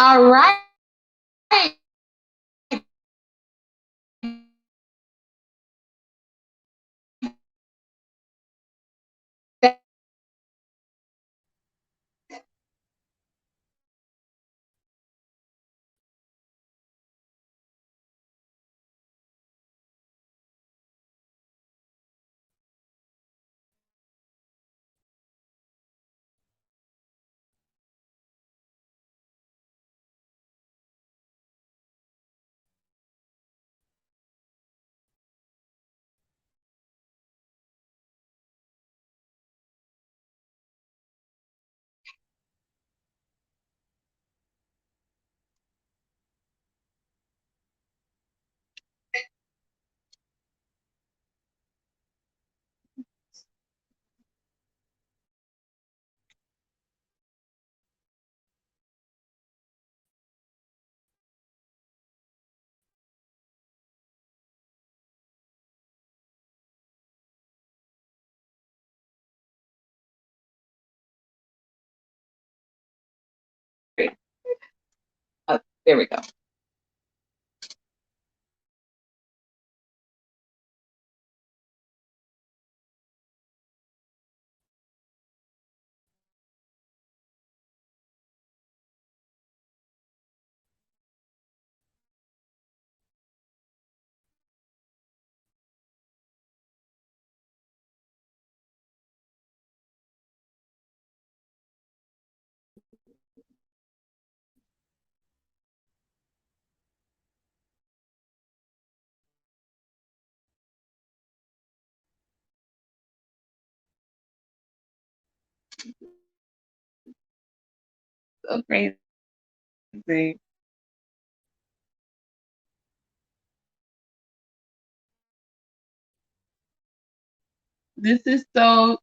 All right. There we go. So crazy. This is so.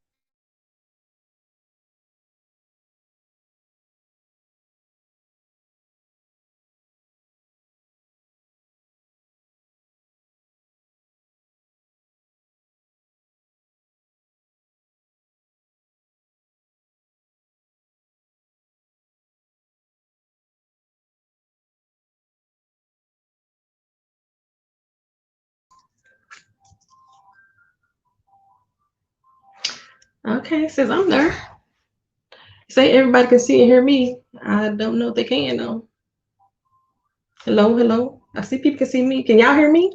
Okay, says I'm there. Say everybody can see and hear me. I don't know if they can though. Hello, hello. I see people can see me. Can y'all hear me?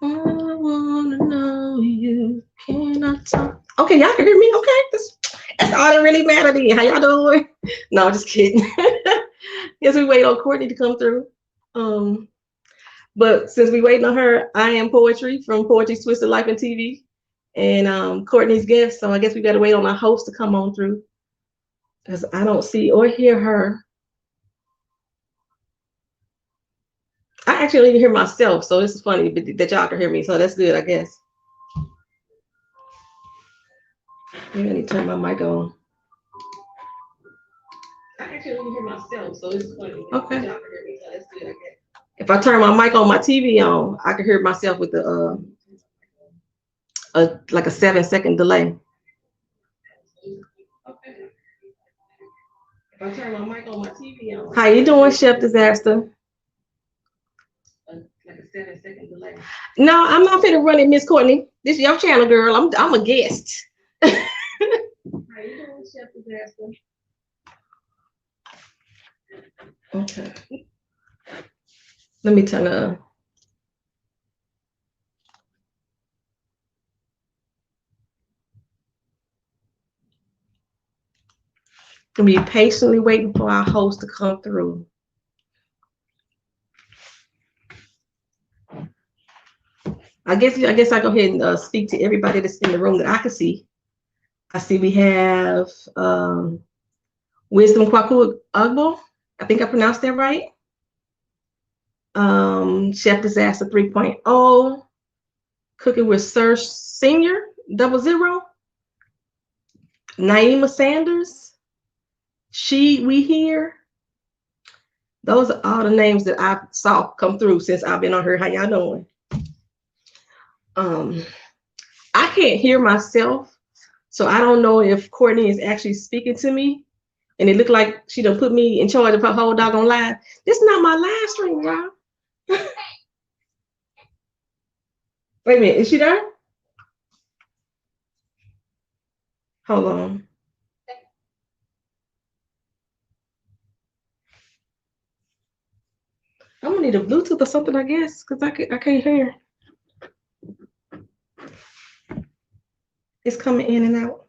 I wanna know you cannot talk. Okay, y'all can hear me. Okay, that's all that really matters. How y'all doing? No, just kidding. Yes, we wait on Courtney to come through. But since we waiting on her, I am Poetry from Poetry's Twisted Life and TV, and Courtney's guest. So I guess we got to wait on our host to come on through, because I don't see or hear her. I actually don't even hear myself, so this is funny that y'all can hear me. So that's good, I guess. Maybe I need to turn my mic on. I actually don't even hear myself, so this is funny. Okay. Y'all can hear me, so that's good, I guess. If I turn my mic on my TV on, I can hear myself with the like a 7-second delay. Okay. If I turn my mic on my TV on. How you doing, Chef Disaster? Like a 7-second delay. No, I'm not finna run it, Miss Courtney. This is your channel, girl. I'm a guest. How you doing, Chef Disaster? Okay. Let me turn Gonna be patiently waiting for our host to come through. I guess I go ahead and speak to everybody that's in the room that I can see. I see we have Wisdom Kwaku Ugbo. I think I pronounced that right. Chef Disaster 3.0. Cooking with Sir Senior 00. Naima Sanders. We here. Those are all the names that I saw come through since I've been on here. How y'all doing? I can't hear myself, so I don't know if Courtney is actually speaking to me. And it looked like she done put me in charge of her whole doggone live. This is not my live stream, y'all. Wait a minute, is she there? Hold on. I'm gonna need a Bluetooth or something, I guess, because I can't hear. It's coming in and out.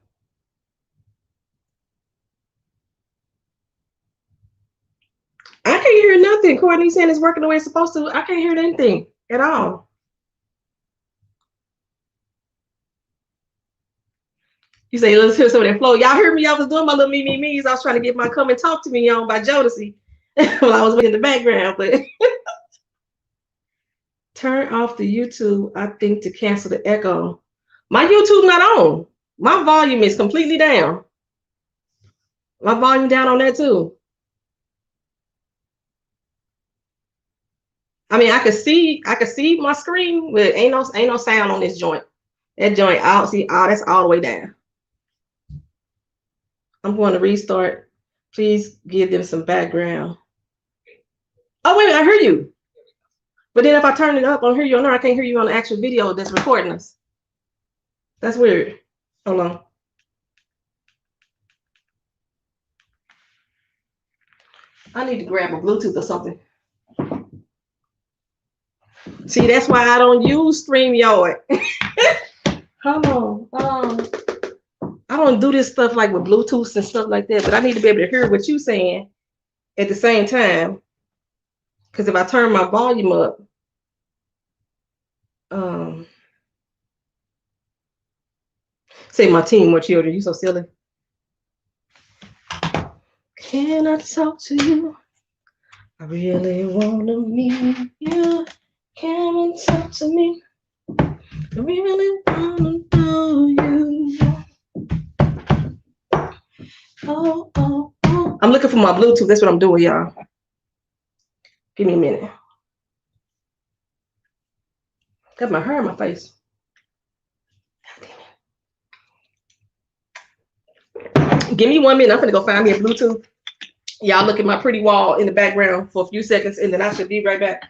I can't hear nothing. Courtney saying it's working the way it's supposed to. I can't hear anything at all. You say, let's hear some of that flow. Y'all heard me. I was doing my little me's. I was trying to get my Come and Talk to Me on by Jodeci while I was in the background. But turn off the YouTube, I think, to cancel the echo. My YouTube not on. My volume is completely down. My volume down on that too. I mean, I could see my screen, but ain't no sound on this joint. That joint, I'll see, that's all the way down. I'm going to restart. Please give them some background. Oh, wait, I hear you. But then if I turn it up, I'll hear you on there. I can't hear you on the actual video that's recording us. That's weird. Hold on. I need to grab a Bluetooth or something. See, that's why I don't use StreamYard. Hold on. I don't do this stuff like with Bluetooth and stuff like that, but I need to be able to hear what you're saying at the same time. Because if I turn my volume up, say my teen, more children, you so silly. Can I talk to you? I really want to meet you. Come and talk to me. I really want to know you. Oh, oh, oh. I'm looking for my Bluetooth. That's what I'm doing, y'all. Give me a minute. Got my hair in my face. Give me 1 minute. I'm gonna go find me a Bluetooth. Y'all look at my pretty wall in the background for a few seconds, and then I should be right back.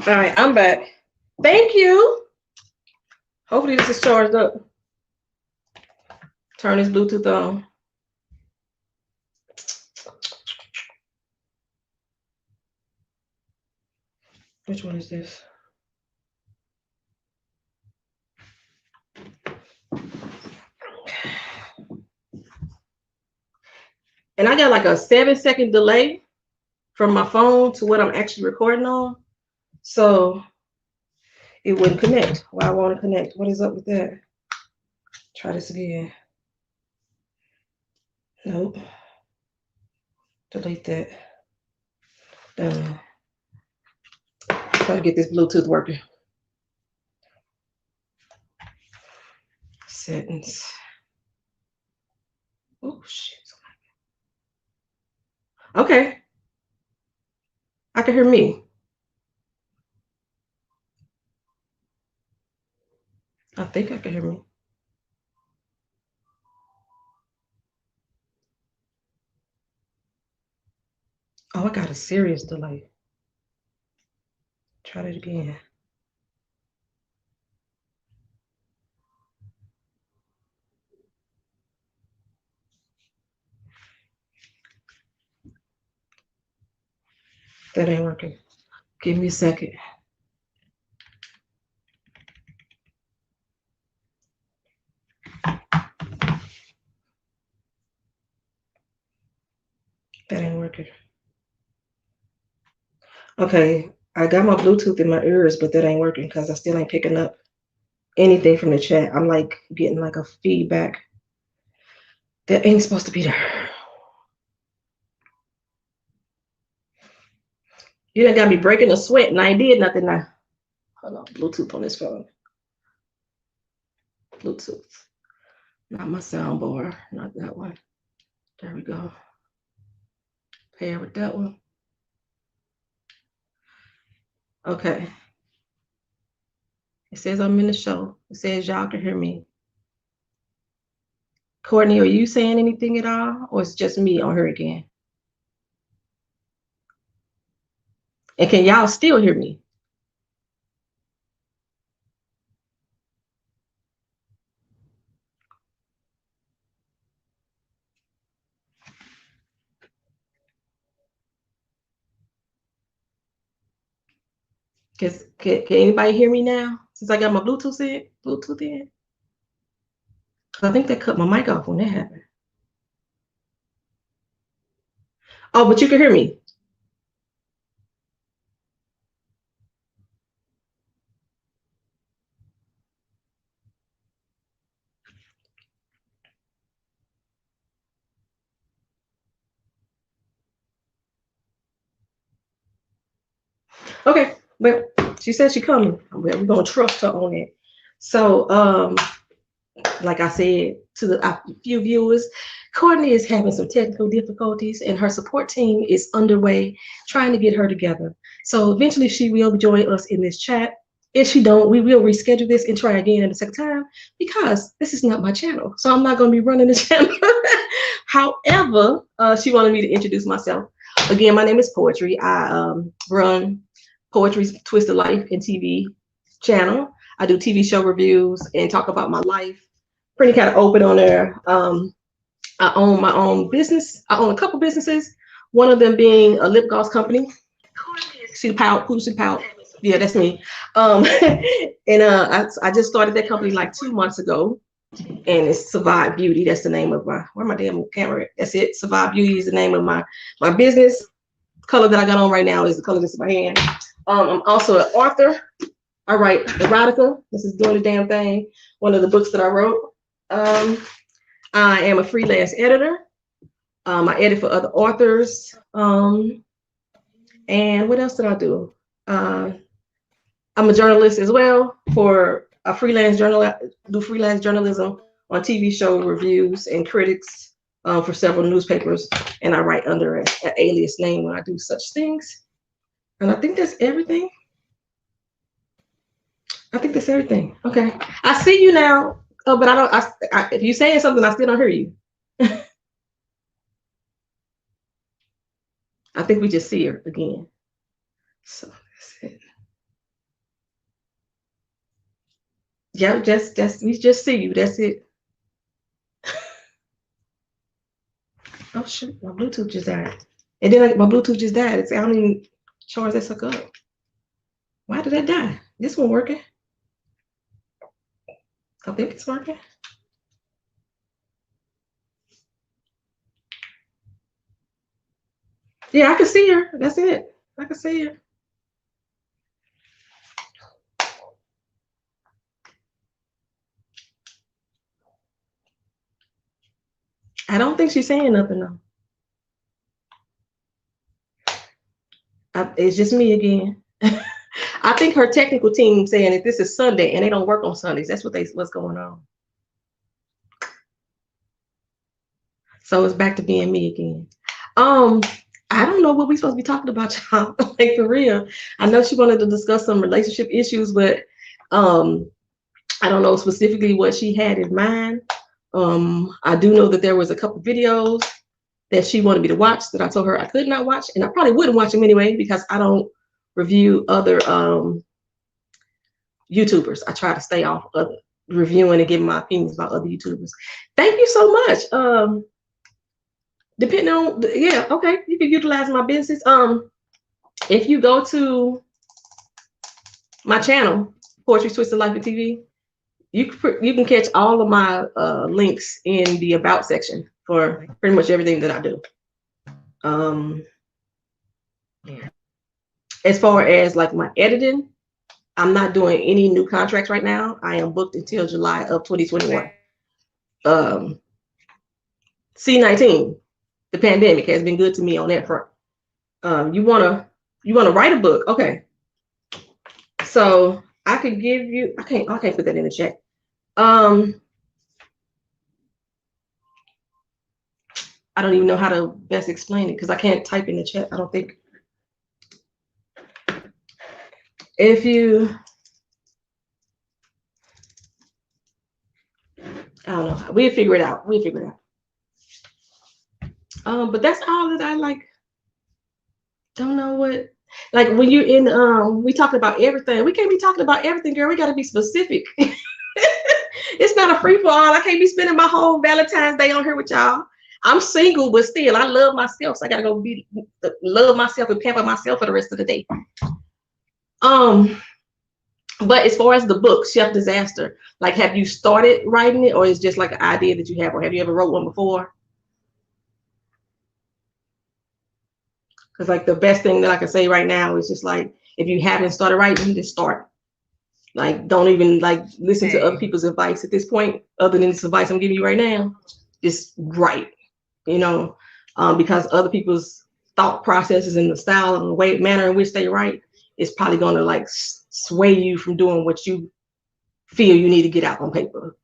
All right, I'm back. Thank you. Hopefully this is charged up. Turn this Bluetooth on. Which one is this? And I got like a 7-second delay from my phone to what I'm actually recording on. So it wouldn't connect. Why I want to connect? What is up with that? Try this again. Nope. Delete that. Done. Try to get this Bluetooth working. Settings. Oh shit. Okay. I can hear me. I think I can hear me. Oh, I got a serious delay. Try that again. That ain't working. Give me a second. working. Okay, I got my Bluetooth in my ears, but that ain't working because I still ain't picking up anything from the chat. I'm like getting like a feedback that ain't supposed to be there. You done got me breaking a sweat and I ain't did nothing now. Hold on, Bluetooth on this phone. Bluetooth. Not my soundbar, not that one. There we go. Pair with that one. Okay. It says I'm in the show. It says y'all can hear me. Courtney, are you saying anything at all? Or it's just me on her again? And can y'all still hear me? Can anybody hear me now? Since I got my Bluetooth in? I think they cut my mic off when that happened. Oh, but you can hear me. Okay, but she said she coming. We're gonna trust her on it. So, like I said to the few viewers, Courtney is having some technical difficulties, and her support team is underway trying to get her together. So eventually, she will join us in this chat. If she don't, we will reschedule this and try again at the second time because this is not my channel, so I'm not going to be running the channel. However, she wanted me to introduce myself. Again, my name is Poetry. I run Poetry's Twisted Life and TV channel. I do TV show reviews and talk about my life. Pretty kind of open on there. I own my own business. I own a couple businesses. One of them being a lip gloss company. See the pout, Poodle Pout. Yeah, that's me. And I just started that company like 2 months ago. And it's SIVAD Beauty. That's the name of where my damn camera? That's it. SIVAD Beauty is the name of my business. Color that I got on right now is the color that's in my hand. I'm also an author. I write erotica. This is Doing the Damn Thing. One of the books that I wrote. I am a freelance editor. I edit for other authors. And what else did I do? I'm a journalist as well for a freelance journal. Do freelance journalism on TV show reviews and critics for several newspapers. And I write under an alias name when I do such things. And I think that's everything. I think that's everything. Okay. I see you now. Oh, but I don't. If you're saying something, I still don't hear you. I think we just see her again. So that's it. Yeah, we just see you. That's it. Oh shoot, my Bluetooth just died. And then my Bluetooth just died. It's I don't even charge that sucker up. Why did that die? This one working? I think it's working. Yeah, I can see her. That's it. I can see her. I don't think she's saying nothing though. It's just me again. I think her technical team saying that this is Sunday and they don't work on Sundays. That's what's going on. So it's back to being me again. I don't know what we're supposed to be talking about, y'all. Like for real. I know she wanted to discuss some relationship issues, but I don't know specifically what she had in mind. I do know that there was a couple videos that she wanted me to watch that I told her I could not watch, and I probably wouldn't watch them anyway because I don't review other YouTubers. I try to stay off of reviewing and giving my opinions about other YouTubers. Thank you so much. Depending on yeah, okay, you can utilize my business. If you go to my channel, Poetry Twisted Life and TV, you can catch all of my links in the about section for pretty much everything that I do. As far as like my editing, I'm not doing any new contracts right now. I am booked until July of 2021. C19, the pandemic has been good to me on that front. You wanna write a book? Okay. So I could give you. I can't put that in the chat. I don't even know how to best explain it because I can't type in the chat. I don't think. If you, I don't know. We'll figure it out. We'll figure it out. But that's all that I like. Don't know what. Like when you're in, we talked about everything. We can't be talking about everything, girl. We got to be specific. It's not a free for all. I can't be spending my whole Valentine's Day on here with y'all. I'm single, but still, I love myself. So I gotta go love myself and pamper myself for the rest of the day. But as far as the book, Chef Disaster, like, have you started writing it, or is it just like an idea that you have, or have you ever wrote one before? Because like the best thing that I can say right now is just like, if you haven't started writing, just start. Like, don't even like listen to other people's advice at this point, other than this advice I'm giving you right now. Just write, you know, because other people's thought processes and the style and the way, manner in which they write is probably going to like sway you from doing what you feel you need to get out on paper.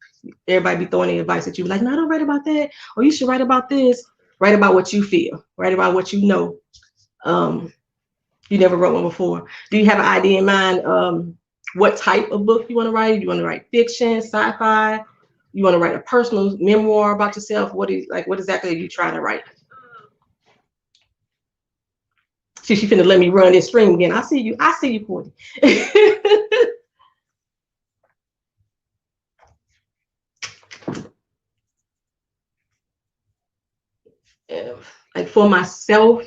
Everybody be throwing the advice at you, like, no, don't write about that, or you should write about this. Write about what you feel. Write about what you know. You never wrote one before. Do you have an idea in mind? What type of book you want to write? You want to write fiction, sci-fi? You want to write a personal memoir about yourself? What exactly are you trying to write? She finna let me run this stream again. I see you, Courtney. Like for myself,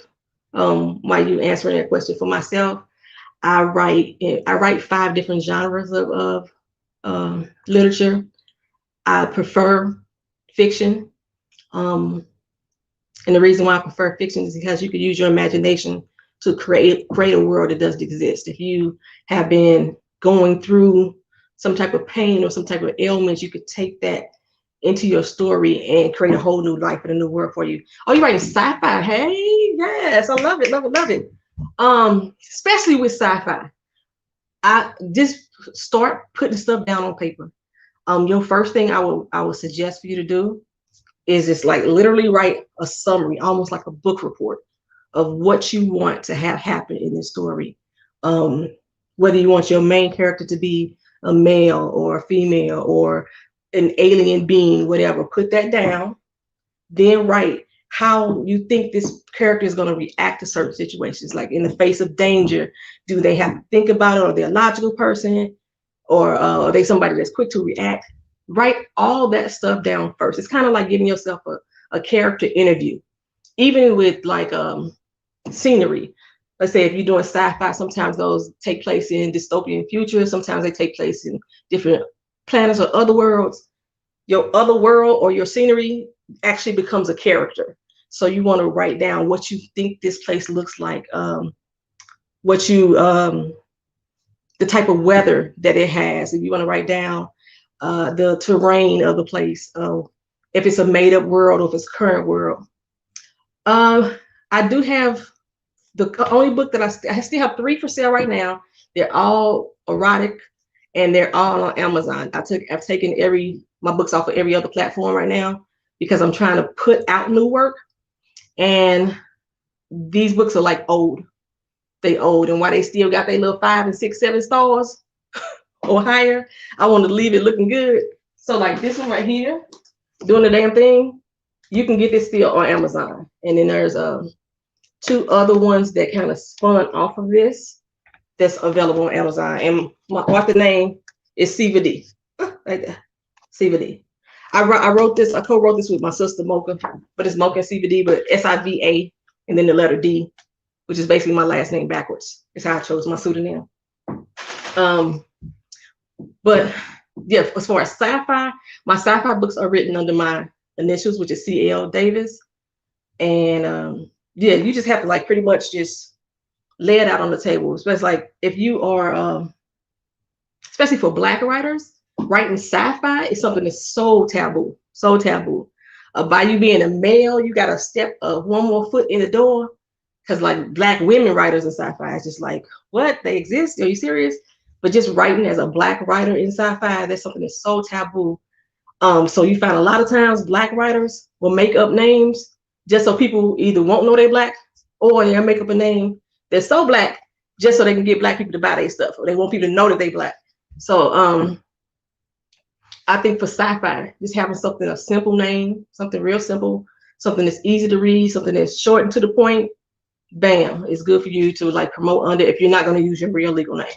while you answering that question, for myself, I write 5 different genres of literature. I prefer fiction. And the reason why I prefer fiction is because you could use your imagination to create a world that doesn't exist. If you have been going through some type of pain or some type of ailment, you could take that into your story and create a whole new life and a new world for you. Oh, you're writing sci-fi? Hey, yes, I love it, love it, love it. Especially with sci-fi. I just start putting stuff down on paper. Your first thing I would suggest for you to do is just like literally write a summary, almost like a book report of what you want to have happen in this story. Whether you want your main character to be a male or a female or an alien being, whatever, put that down. Then write how you think this character is going to react to certain situations. Like in the face of danger, do they have to think about it? Or are they a logical person? Or are they somebody that's quick to react? Write all that stuff down first. It's kind of like giving yourself a character interview. Even with like scenery. Let's say if you're doing sci-fi, sometimes those take place in dystopian futures. Sometimes they take place in different planets or other worlds. Your other world or your scenery actually becomes a character. So you want to write down what you think this place looks like, what you the type of weather that it has. If you want to write down the terrain of the place, if it's a made-up world or if it's current world. I do have the only book that I still have 3 for sale right now. They're all erotic and they're all on Amazon. I've taken my books off of every other platform right now because I'm trying to put out new work. And these books are like old. They old, and why they still got their little 5 and 6, 7 stars or higher, I want to leave it looking good. So like this one right here, doing the damn thing, you can get this still on Amazon. And then there's 2 other ones that kind of spun off of this that's available on Amazon. And my author name is SIVAD. Right there. SIVAD. I wrote this, I co-wrote this with my sister Mocha, but it's Mocha and SIVAD, but SIVA and then the letter D, which is basically my last name backwards. It's how I chose my pseudonym. But yeah, as far as sci-fi, my sci-fi books are written under my initials, which is CL Davis. And yeah, you just have to like pretty much just lay it out on the table. Especially like if you are, especially for Black writers, writing sci-fi is something that's so taboo, so taboo. By you being a male, you got to step one more foot in the door, because like Black women writers in sci-fi is just like, what? They exist? Are you serious? But just writing as a Black writer in sci-fi, that's something that's so taboo. So you find a lot of times Black writers will make up names just so people either won't know they're Black, or they'll make up a name that's so Black just so they can get Black people to buy their stuff, or they want people to know that they're Black. So I think for sci-fi, just having something, a simple name, something real simple, something that's easy to read, something that's short and to the point, bam, it's good for you to like promote under if you're not going to use your real legal name.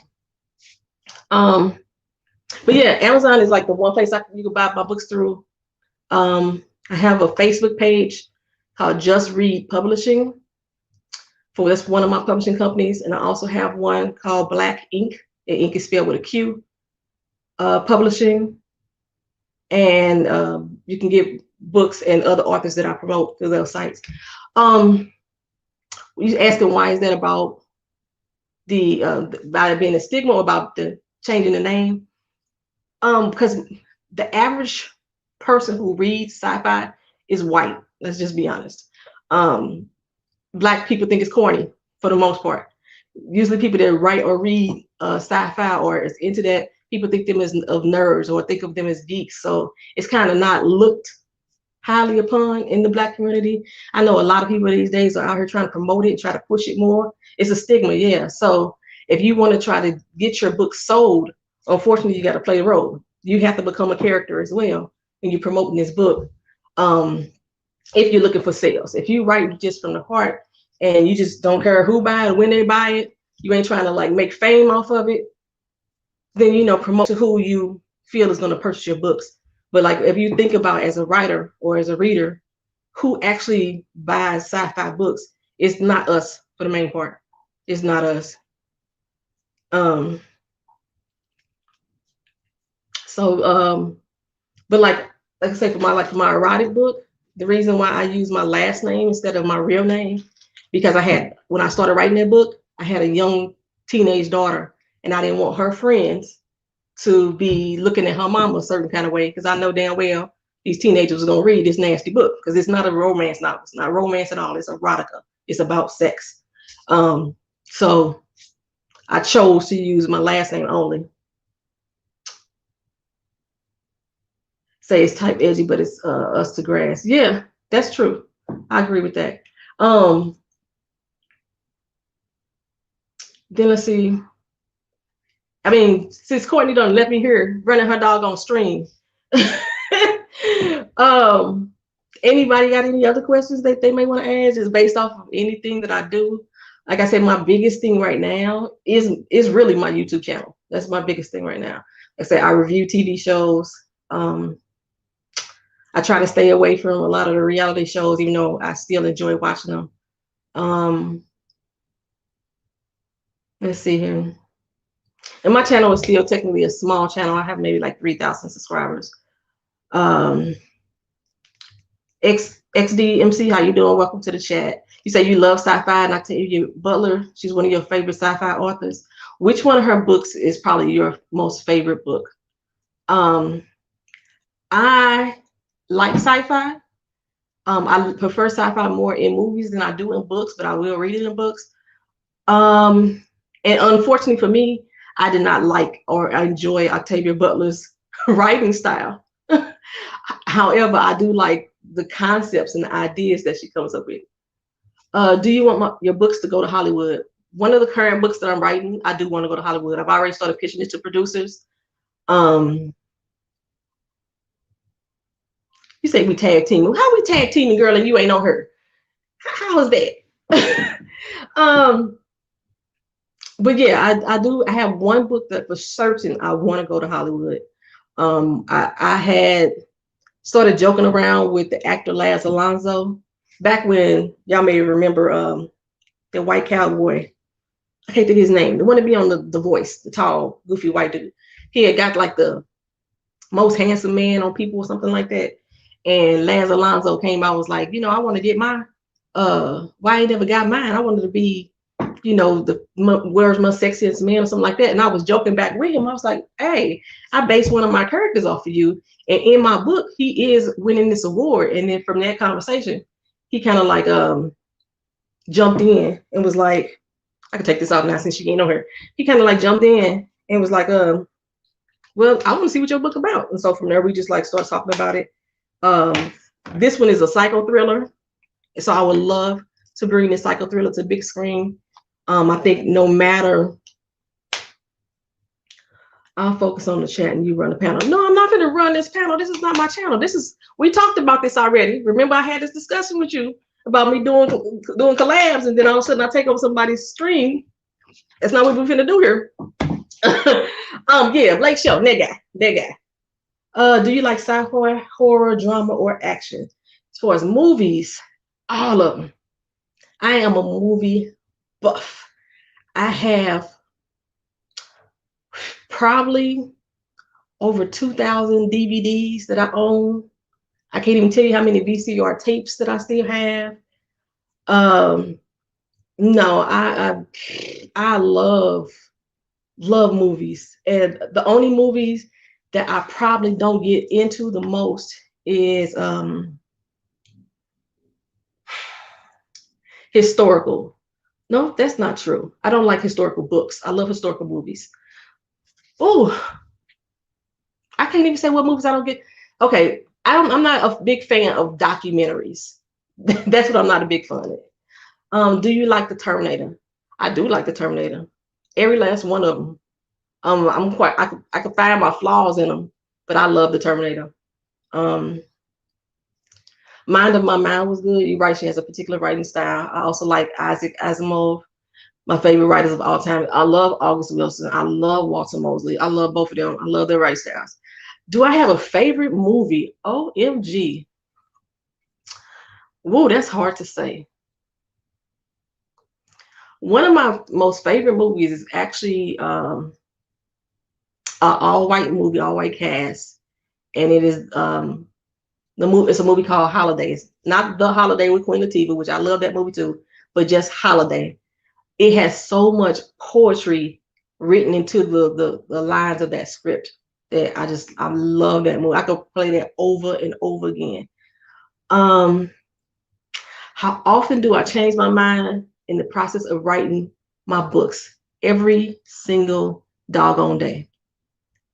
But yeah, Amazon is like the one place you can buy my books through. I have a Facebook page called Just Read Publishing. That's one of my publishing companies. And I also have one called Black Ink. And ink is spelled with a Q. Publishing. And you can get books and other authors that I promote through those sites. You asking why is that about about it being a stigma, or about the changing the name? Because the average person who reads sci-fi is white. Let's just be honest. Black people think it's corny for the most part. Usually people that write or read sci-fi or is into that, people think them as of nerds or think of them as geeks. So it's kind of not looked highly upon in the Black community. I know a lot of people these days are out here trying to promote it, try to push it more. It's a stigma, yeah. So if you want to try to get your book sold, unfortunately, you got to play the role. You have to become a character as well when you're promoting this book. If you're looking for sales, if you write just from the heart and you just don't care who buy it, when they buy it, you ain't trying to like make fame off of it, then, you know, promote to who you feel is going to purchase your books. But like, if you think about as a writer or as a reader, who actually buys sci-fi books, it's not us for the main part. It's not us. But like I say, for my erotic book, the reason why I use my last name instead of my real name, because when I started writing that book, I had a young teenage daughter, and I didn't want her friends to be looking at her mama a certain kind of way, because I know damn well these teenagers are gonna read this nasty book, because it's not a romance novel. It's not romance at all. It's erotica. It's about sex. So I chose to use my last name only. Say it's type edgy, but it's us to grass. Yeah, that's true. I agree with that. Then let's see. I mean, since Courtney done let me hear running her dog on stream. Anybody got any other questions that they may want to ask, just based off of anything that I do? Like I said, my biggest thing right now is really my YouTube channel. That's my biggest thing right now. Like I said, I review TV shows. I try to stay away from a lot of the reality shows, even though I still enjoy watching them. Let's see here. And my channel is still technically a small channel. I have maybe like 3,000 subscribers. XDMC, how you doing? Welcome to the chat. You say you love sci-fi, and Octavia Butler, she's one of your favorite sci-fi authors. Which one of her books is probably your most favorite book? I like sci-fi. I prefer sci-fi more in movies than I do in books, but I will read it in books. And unfortunately for me, I did not like or enjoy Octavia Butler's writing style. However, I do like the concepts and the ideas that she comes up with. Do you want your books to go to Hollywood? One of the current books that I'm writing, I do want to go to Hollywood. I've already started pitching it to producers. You say we tag teaming. How we tag teaming, girl, and you ain't on her? How is that? But yeah, I have one book that for certain I want to go to Hollywood. I had started joking around with the actor Laz Alonso back when, y'all may remember the white cowboy. I can't think of his name. The one to be on the Voice, the tall, goofy white dude. He had got like the most handsome man on People or something like that. And Laz Alonso came out, was like, you know, I want to get my why I never got mine. I wanted to be, you know, the world's most sexiest man or something like that. And I was joking back with him. I was like, hey, I based one of my characters off of you. And in my book, he is winning this award. And then from that conversation, he kind of like jumped in and was like, I can take this off now since you ain't know her. He kind of like jumped in and was like, well, I want to see what your book about. And so from there, we just like start talking about it. This one is a psycho thriller. So I would love to bring this psycho thriller to big screen. I think no matter, I'll focus on the chat and you run the panel. No, I'm not going to run this panel. This is not my channel. We talked about this already. Remember, I had this discussion with you about me doing collabs, and then all of a sudden I take over somebody's stream. That's not what we're going to do here. Yeah, Blake Show, that guy. Do you like sci-fi, horror, drama, or action? As far as movies, all of them. I am a movie buff. I have probably over 2,000 DVDs that I own. I can't even tell you how many VCR tapes that I still have. No, I love movies, and the only movies that I probably don't get into the most is historical. No, that's not true. I don't like historical books. I love historical movies. Oh, I can't even say what movies I don't get. Okay, I'm not a big fan of documentaries. That's what I'm not a big fan of. Do you like the Terminator? I do like the Terminator. Every last one of them. I can find my flaws in them, but I love the Terminator. Mind of My Mind was good. You're right, she has a particular writing style. I also like Isaac Asimov, my favorite writers of all time. I love August Wilson. I love Walter Mosley. I love both of them. I love their writing styles. Do I have a favorite movie? OMG. Whoa, that's hard to say. One of my most favorite movies is actually an all-white movie, all-white cast. And it is it's a movie called Holidays. Not The Holiday with Queen Latifah, which I love that movie too, but just Holiday. It has so much poetry written into the lines of that script that I love that movie. I could play that over and over again. How often do I change my mind in the process of writing my books? Every single doggone day.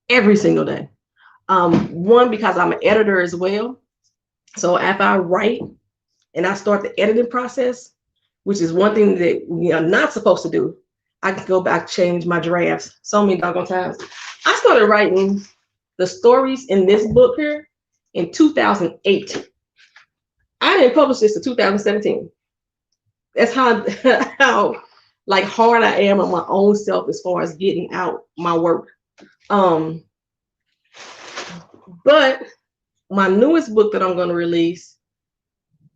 Every single day. One, because I'm an editor as well. So after I write and I start the editing process, which is one thing that we are not supposed to do, I can go back, change my drafts so many doggone times. I started writing the stories in this book here in 2008. I didn't publish this in 2017. That's how like hard I am on my own self as far as getting out my work. But my newest book that I'm going to release,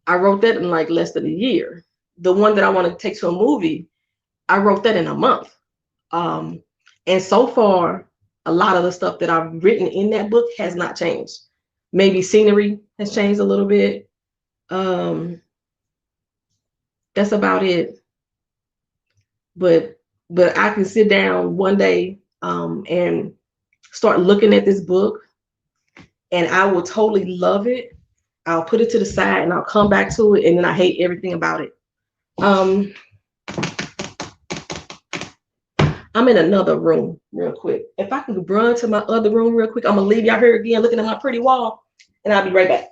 I wrote that in like less than a year. The one that I want to take to a movie, I wrote that in a month. And so far, a lot of the stuff that I've written in that book has not changed. Maybe scenery has changed a little bit. That's about it. But I can sit down one day and start looking at this book, and I will totally love it. I'll put it to the side and I'll come back to it, and then I hate everything about it. I'm in another room real quick. If I can run to my other room real quick, I'm gonna leave y'all here again looking at my pretty wall, and I'll be right back.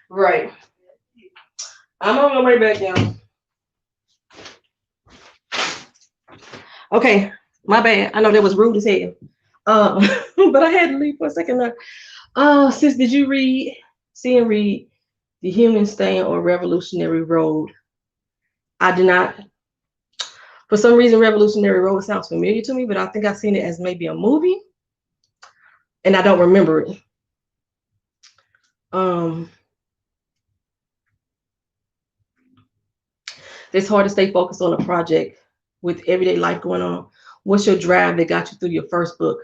Right. I'm on my way back down. Okay, my bad. I know that was rude as hell. But I had to leave for a second. Sis, did you see and read The Human Stain or Revolutionary Road? I did not. For some reason, Revolutionary Road sounds familiar to me, but I think I've seen it as maybe a movie, and I don't remember it. It's hard to stay focused on a project with everyday life going on. What's your drive that got you through your first book?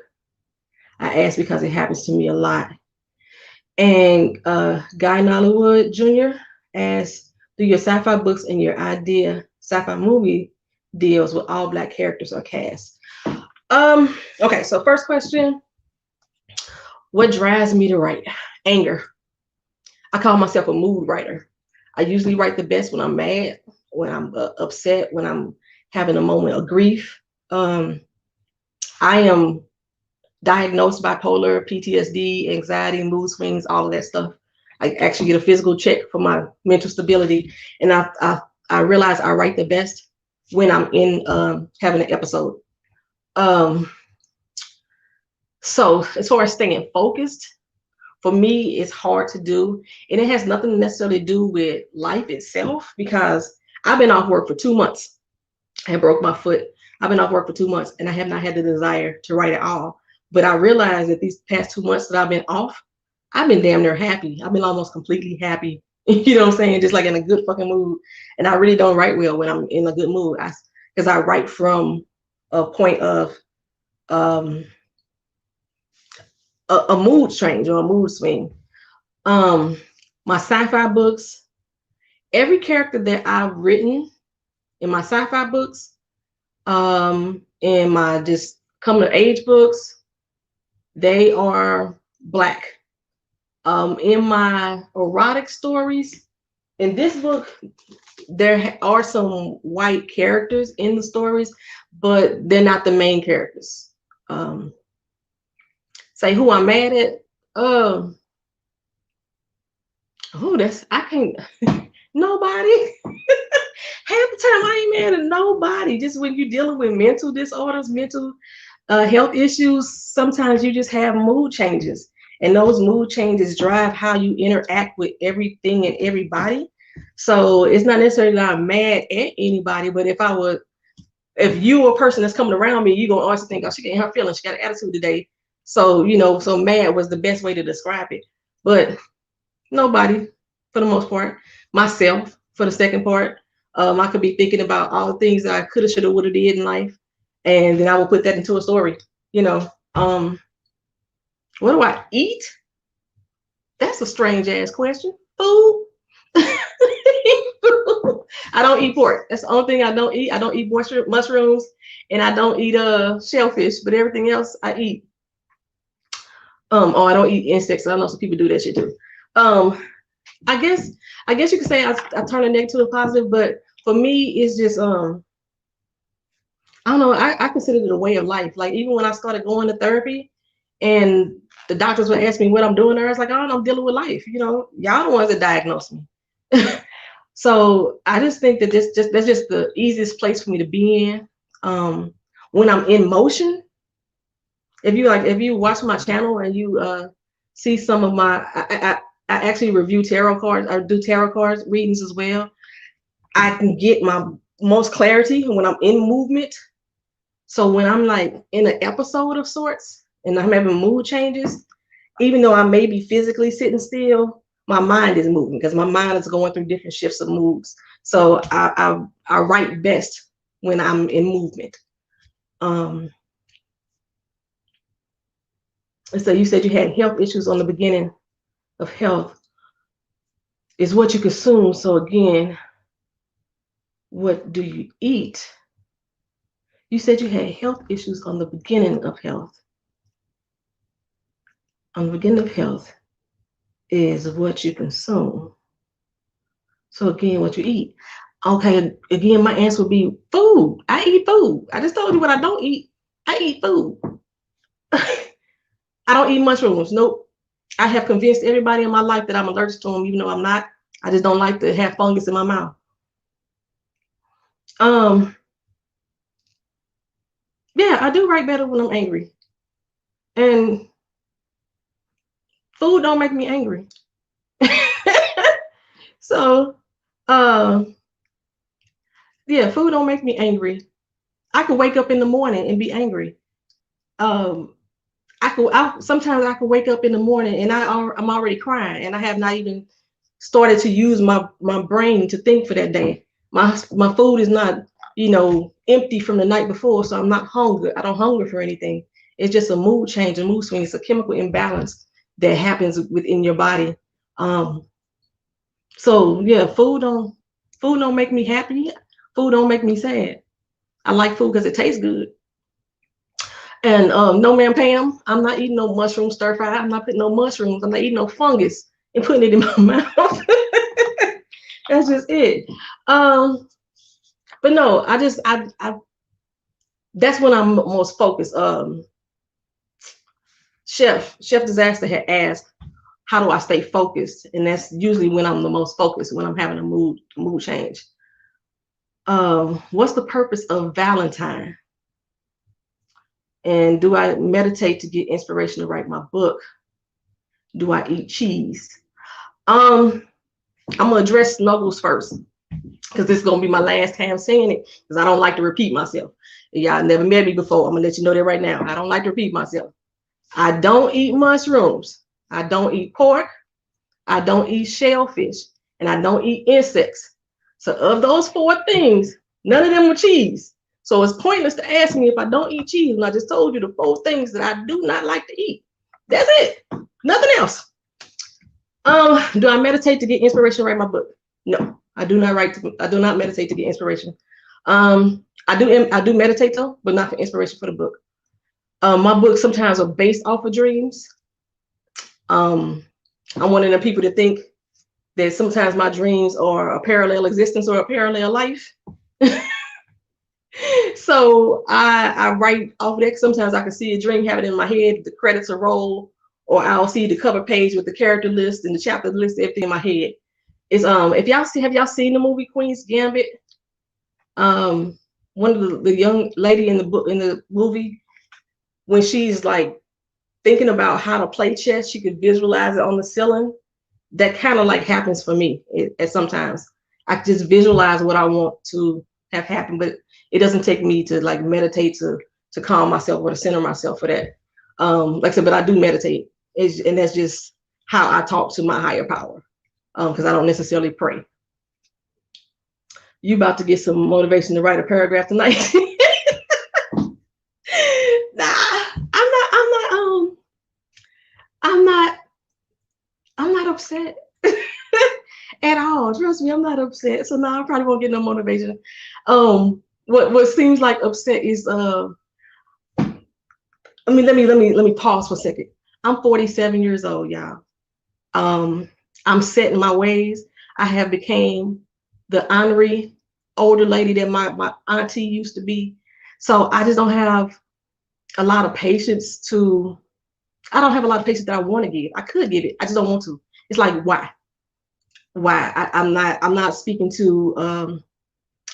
I ask because it happens to me a lot. And Guy Nollywood Jr. asks, do your sci-fi books and your idea sci-fi movie deals with all Black characters or cast? Okay, so first question, what drives me to write? Anger. I call myself a mood writer. I usually write the best when I'm mad, when I'm upset, when I'm having a moment of grief. I am diagnosed bipolar, PTSD, anxiety, mood swings, all of that stuff. I actually get a physical check for my mental stability, and I realize I write the best when I'm in having an episode. So as far as staying focused, for me, it's hard to do, and it has nothing necessarily to do with life itself, because I've been off work for 2 months. I broke my foot. I've been off work for 2 months, and I have not had the desire to write at all. But I realized that these past 2 months that I've been off, I've been damn near happy. I've been almost completely happy. You know what I'm saying? Just like in a good fucking mood. And I really don't write well when I'm in a good mood. Because I write from a point of a mood change or a mood swing. My sci-fi books, every character that I've written in my sci-fi books, in my just coming of age books, they are Black. In my erotic stories, in this book, there are some white characters in the stories, but they're not the main characters. Say who I'm mad at. That's I can't. Nobody. Half the time I ain't mad at nobody. Just when you're dealing with mental disorders, mental health issues, sometimes you just have mood changes, and those mood changes drive how you interact with everything and everybody. So it's not necessarily that I'm mad at anybody, but if you are a person that's coming around me, you're gonna always think, oh, she getting her feelings, she got an attitude today. So so mad was the best way to describe it. But nobody, for the most part. Myself, for the second part. I could be thinking about all the things that I coulda, shoulda, woulda did in life, and then I will put that into a story. What do I eat? That's a strange ass question. Food. I don't eat pork. That's the only thing I don't eat. I don't eat mushrooms, and I don't eat shellfish, but everything else I eat. Or I don't eat insects. I know some people do that shit too. I guess you could say I turn a negative to a positive, but for me, it's just I don't know. I consider it a way of life. Like even when I started going to therapy, and the doctors would ask me what I'm doing there, I was like, oh, I'm dealing with life. Y'all the ones that diagnosed me. So I just think that that's just the easiest place for me to be in. When I'm in motion, if you watch my channel and you see some of my I actually review tarot cards. I do tarot cards readings as well. I can get my most clarity when I'm in movement. So when I'm like in an episode of sorts and I'm having mood changes, even though I may be physically sitting still, my mind is moving because my mind is going through different shifts of moods. So I write best when I'm in movement. And so you said you had health issues on the beginning of health. Is what you consume. So again, what do you eat? You said you had health issues on the beginning of health. On the beginning of health is what you consume. So again, what you eat. Okay, again, my answer would be food. I eat food. I just told you what I don't eat. I eat food. I don't eat mushrooms. Nope. I have convinced everybody in my life that I'm allergic to them, even though I'm not. I just don't like to have fungus in my mouth. Yeah, I do write better when I'm angry. And food don't make me angry. So, yeah, food don't make me angry. I could wake up in the morning and be angry. Um, sometimes I could wake up in the morning and I'm already crying, and I have not even started to use my brain to think for that day. My food is not, empty from the night before, so I'm not hungry. I don't hunger for anything. It's just a mood change, a mood swing. It's a chemical imbalance that happens within your body. So yeah, food don't make me happy. Food don't make me sad. I like food because it tastes good. And no, ma'am, Pam, I'm not eating no mushroom stir fry. I'm not putting no mushrooms. I'm not eating no fungus and putting it in my mouth. That's just it. But no, I that's when I'm most focused. Chef Disaster had asked, how do I stay focused? And that's usually when I'm the most focused, when I'm having a mood change. What's the purpose of Valentine? And do I meditate to get inspiration to write my book? Do I eat cheese? I'm gonna address snuggles first, because this is gonna be my last time saying it, because I don't like to repeat myself. Y'all never met me before. I'm gonna let you know that right now. I don't like to repeat myself. I don't eat mushrooms. I don't eat pork. I don't eat shellfish, and I don't eat insects. So of those 4 things, none of them were cheese. So it's pointless to ask me if I don't eat cheese, and I just told you the 4 things that I do not like to eat. That's it. Nothing else. Do I meditate to get inspiration to write my book? No, I do not I do not meditate to get inspiration. I do meditate though, but not for inspiration for the book. My books sometimes are based off of dreams. I'm one of the people that think that sometimes my dreams are a parallel existence or a parallel life. So I write off of that. Sometimes I can see a dream, have it in my head, the credits will roll, or I'll see the cover page with the character list and the chapter list, everything in my head. It's if y'all have y'all seen the movie Queen's Gambit? One of the young lady in the movie, when she's like thinking about how to play chess, she could visualize it on the ceiling. That kind of like happens for me at sometimes. I just visualize what I want to have happen, but it doesn't take me to like meditate to calm myself or to center myself for that. Like I said, but I do meditate, and that's just how I talk to my higher power, because I don't necessarily pray. You about to get some motivation to write a paragraph tonight? Nah, I'm not upset at all. Trust me, I'm not upset. So now I probably won't get no motivation. What seems like upset is let me pause for a second. I'm 47 years old, y'all. I'm set in my ways. I have became the honorary older lady that my auntie used to be. So I just don't have a lot of patience I don't have a lot of patience that I want to give. I could give it. I just don't want to. It's like, why? I'm not speaking to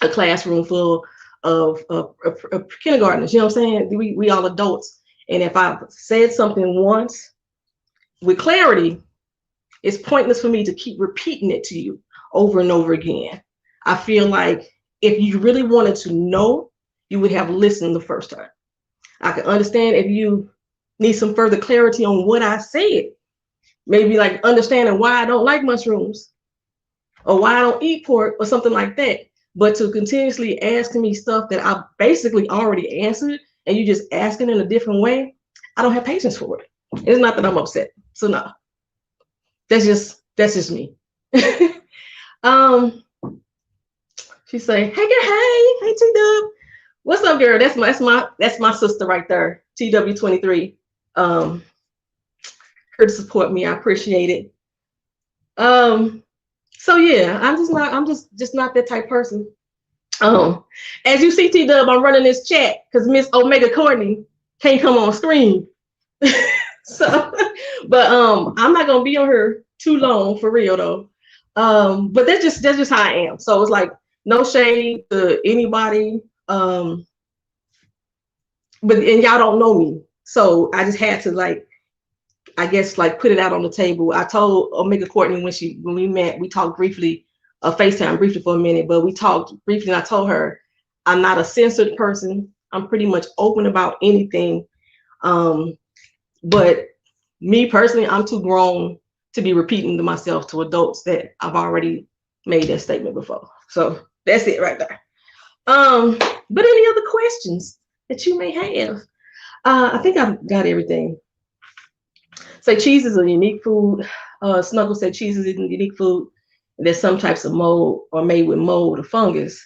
a classroom full of kindergartners. You know what I'm saying? We all adults. And if I've said something once with clarity, it's pointless for me to keep repeating it to you over and over again. I feel like if you really wanted to know, you would have listened the first time. I can understand if you need some further clarity on what I said, maybe like understanding why I don't like mushrooms or why I don't eat pork or something like that. But to continuously ask me stuff that I basically already answered and you just asking in a different way, I don't have patience for it. It's not that I'm upset. So no, that's just me. She say, hey girl, hey T-Dub. What's up, girl? That's my sister right there, TW23. Her to support me. I appreciate it. So yeah, I'm just not that type person. As you see, T-Dub, I'm running this chat because Miss Omega Courtney can't come on screen. So, but I'm not gonna be on her too long for real though. But that's just how I am. So it's like no shade to anybody. But and y'all don't know me, so I just had to like, I guess, like put it out on the table. I told Omega Courtney when we met, we talked briefly, FaceTime briefly for a minute, but we talked briefly and I told her I'm not a censored person. I'm pretty much open about anything. But me personally, I'm too grown to be repeating to myself to adults that I've already made that statement before. So that's it right there. But any other questions that you may have? I think I've got everything. Say cheese is a unique food. Snuggle said cheese is a unique food. There's some types of mold or made with mold or fungus.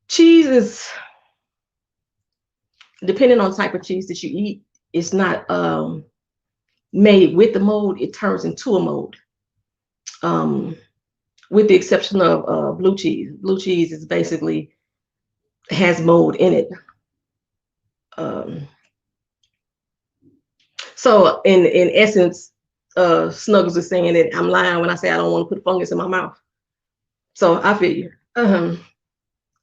Cheese is, depending on the type of cheese that you eat, it's not made with the mold. It turns into a mold. With the exception of blue cheese. Blue cheese is basically has mold in it. So in essence, Snuggles is saying that I'm lying when I say I don't want to put fungus in my mouth. So I feel you.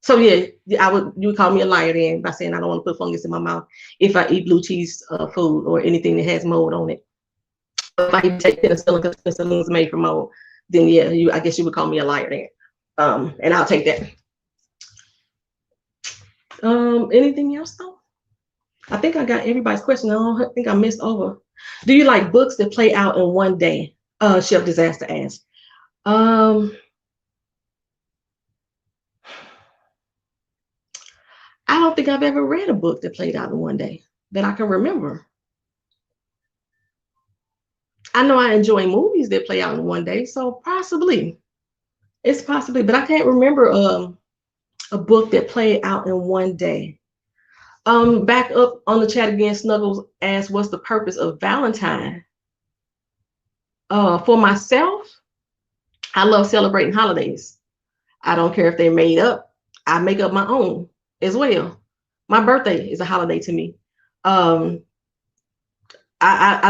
So yeah, you would call me a liar then by saying I don't want to put fungus in my mouth if I eat blue cheese food or anything that has mold on it. If I take penicillin because penicillin is made from mold, then yeah, I guess you would call me a liar then. And I'll take that. Anything else though? I think I got everybody's question. I don't think I missed over. Do you like books that play out in one day? Chef Disaster asked. I don't think I've ever read a book that played out in one day that I can remember. I know I enjoy movies that play out in one day, so possibly. It's possibly, but I can't remember a book that played out in one day. Back up on the chat again, Snuggles asked, what's the purpose of Valentine? For myself, I love celebrating holidays. I don't care if they're made up. I make up my own as well. My birthday is a holiday to me. I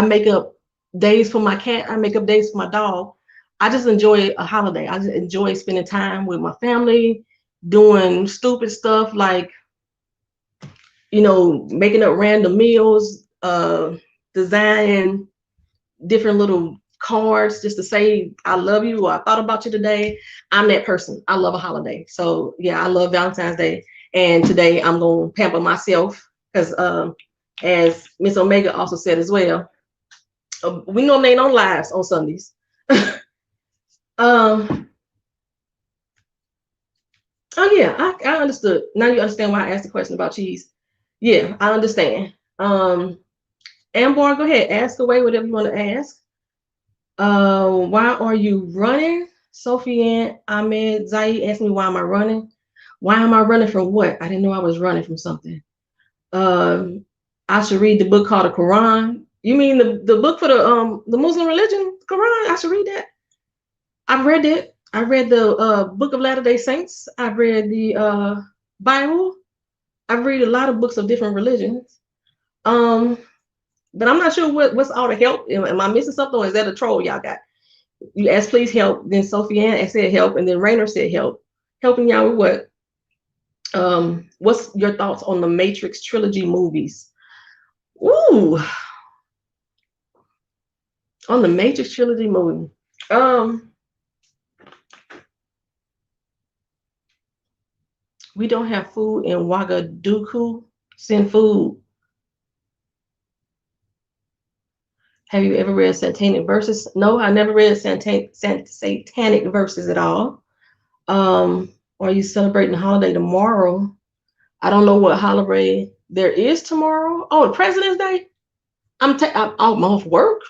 make up days for my cat. I make up days for my dog. I just enjoy a holiday. I just enjoy spending time with my family, doing stupid stuff like, making up random meals, designing different little cards just to say I love you or I thought about you today. I'm that person. I love a holiday. So yeah, I love Valentine's Day. And today I'm gonna pamper myself because as Miss Omega also said as well, we normally ain't on lives on Sundays. Oh yeah, I understood. Now you understand why I asked the question about cheese. Yeah, I understand. Ambar, go ahead, ask away whatever you want to ask. Why are you running? Sophie and Ahmed Zaid asked me why am I running? Why am I running from what? I didn't know I was running from something. I should read the book called the Quran. You mean the book for the Muslim religion, Quran? I should read that. I've read it. I read the Book of Latter-day Saints. I've read the Bible. I've read a lot of books of different religions. But I'm not sure what's all the help. Am I missing something, or is that a troll y'all got? You asked please help. Then Sophie Ann said help, and then Rainer said help. Helping y'all with what? What's your thoughts on the Matrix trilogy movies? Ooh, on the Matrix trilogy movie. We don't have food in Ouagadougou. Send food. Have you ever read Satanic Verses? No, I never read Satanic Verses at all. Are you celebrating the holiday tomorrow? I don't know what holiday there is tomorrow. Oh, President's Day? I'm off work.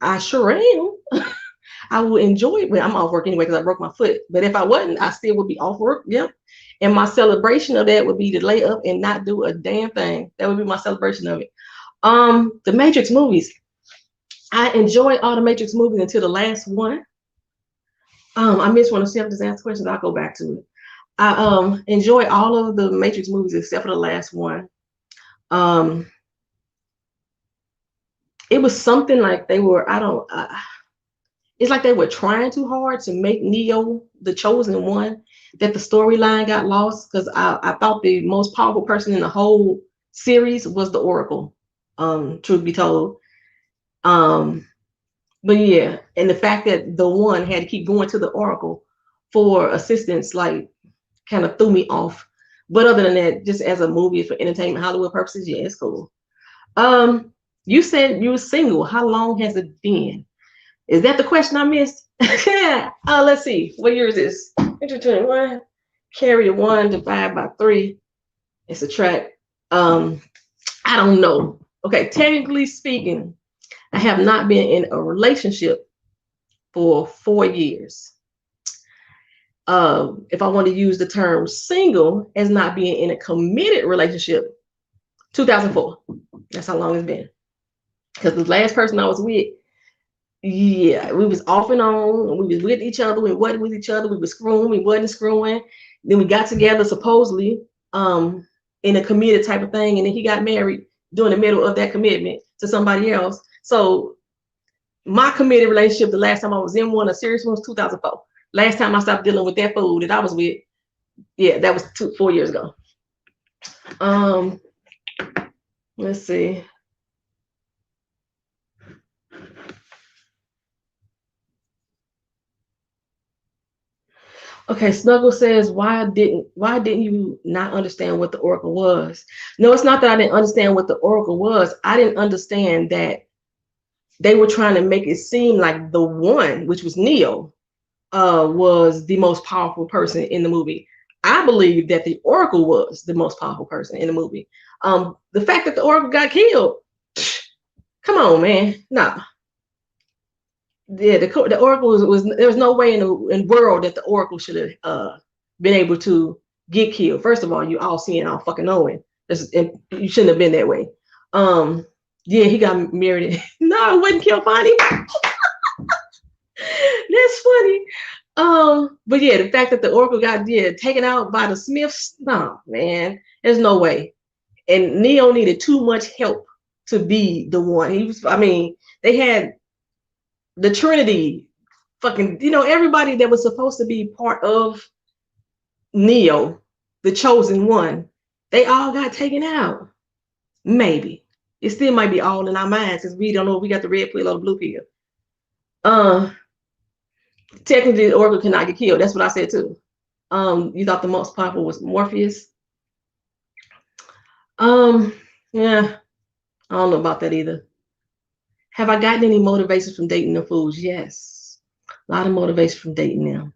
I sure am. I would enjoy it. Well, I'm off work anyway because I broke my foot. But if I wasn't, I still would be off work. Yep. And my celebration of that would be to lay up and not do a damn thing. That would be my celebration of it. The Matrix movies. I enjoyed all the Matrix movies until the last one. I missed one of Chef just asked questions. I'll go back to it. I enjoy all of the Matrix movies except for the last one. It was something like they were, it's like they were trying too hard to make Neo the chosen one, that the storyline got lost, because I thought the most powerful person in the whole series was the Oracle, truth be told. But yeah, and the fact that the one had to keep going to the Oracle for assistance, like, kind of threw me off. But other than that, just as a movie for entertainment, Hollywood purposes, yeah, it's cool. You said you were single. How long has it been? Is that the question I missed? Let's see. What year is this? 2021. Carry the 1, divide by 3. It's a track. I don't know. Okay, technically speaking, I have not been in a relationship for 4 years. If I want to use the term single as not being in a committed relationship, 2004. That's how long it's been. Because the last person I was with, yeah, we was off and on. We was with each other. We wasn't with each other. We was screwing. We wasn't screwing. Then we got together supposedly in a committed type of thing, and then he got married during the middle of that commitment to somebody else. So my committed relationship, the last time I was in one, a serious one, was 2004. Last time I stopped dealing with that fool that I was with, yeah, that was 4 years ago. Let's see. Okay, Snuggle says, why didn't you not understand what the Oracle was? No, it's not that I didn't understand what the Oracle was. I didn't understand that they were trying to make it seem like the one, which was Neo, was the most powerful person in the movie. I believe that the Oracle was the most powerful person in the movie. The fact that the Oracle got killed, come on, man, nah. Yeah, the Oracle was there was no way in the world that the Oracle should have been able to get killed. First of all, you all seeing, all fucking knowing. You shouldn't have been that way. Yeah, he got married. No, it wasn't kill Bonnie. That's funny. But yeah, the fact that the Oracle got taken out by the Smiths, no, man, there's no way. And Neo needed too much help to be the one. He was, I mean, they had the Trinity, fucking, everybody that was supposed to be part of Neo, the chosen one, they all got taken out. Maybe. It still might be all in our minds because we don't know if we got the red pill or the blue pill. Technically, the Oracle cannot get killed. That's what I said too. You thought the most powerful was Morpheus? Yeah, I don't know about that either. Have I gotten any motivation from dating them fools? Yes, a lot of motivation from dating them.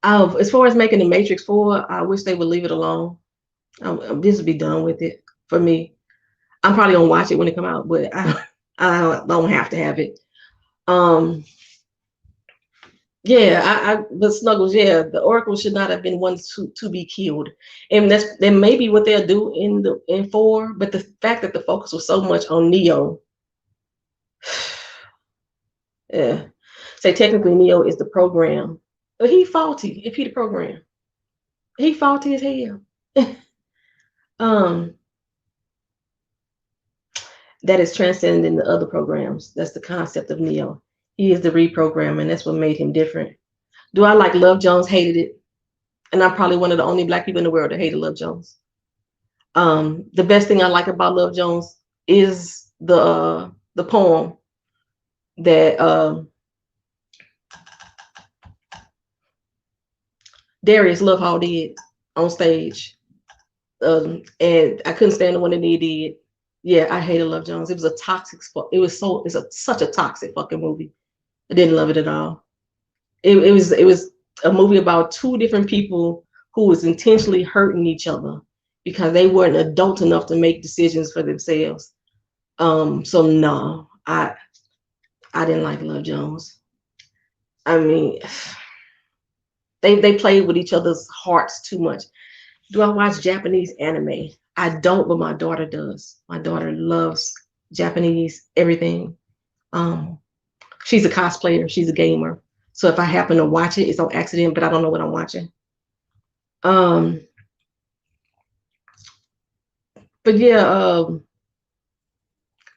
As far as making the Matrix 4, I wish they would leave it alone. This would be done with it for me. I'm probably gonna watch it when it come out, but I don't have to have it. Yeah, but Snuggles, yeah, the Oracle should not have been one to be killed, and that may be what they'll do in 4. But the fact that the focus was so much on Neo, yeah. Say technically Neo is the program, but he faulty if he the program. He faulty as hell. That is transcending the other programs. That's the concept of Neo. He is the reprogram, and that's what made him different. Do I like Love Jones? Hated it. And I'm probably one of the only Black people in the world that hated Love Jones. The best thing I like about Love Jones is the poem that Darius Love Hall did on stage. And I couldn't stand the one that he did. Yeah, I hated Love Jones. It was a toxic. Such a toxic fucking movie. I didn't love it at all. It was a movie about 2 different people who was intentionally hurting each other because they weren't adult enough to make decisions for themselves. So no, I didn't like Love Jones. I mean, they played with each other's hearts too much. Do I watch Japanese anime? I don't, but my daughter does. My daughter loves Japanese everything. Um, she's a cosplayer. She's a gamer. So if I happen to watch it, it's on accident, but I don't know what I'm watching. Um, but yeah,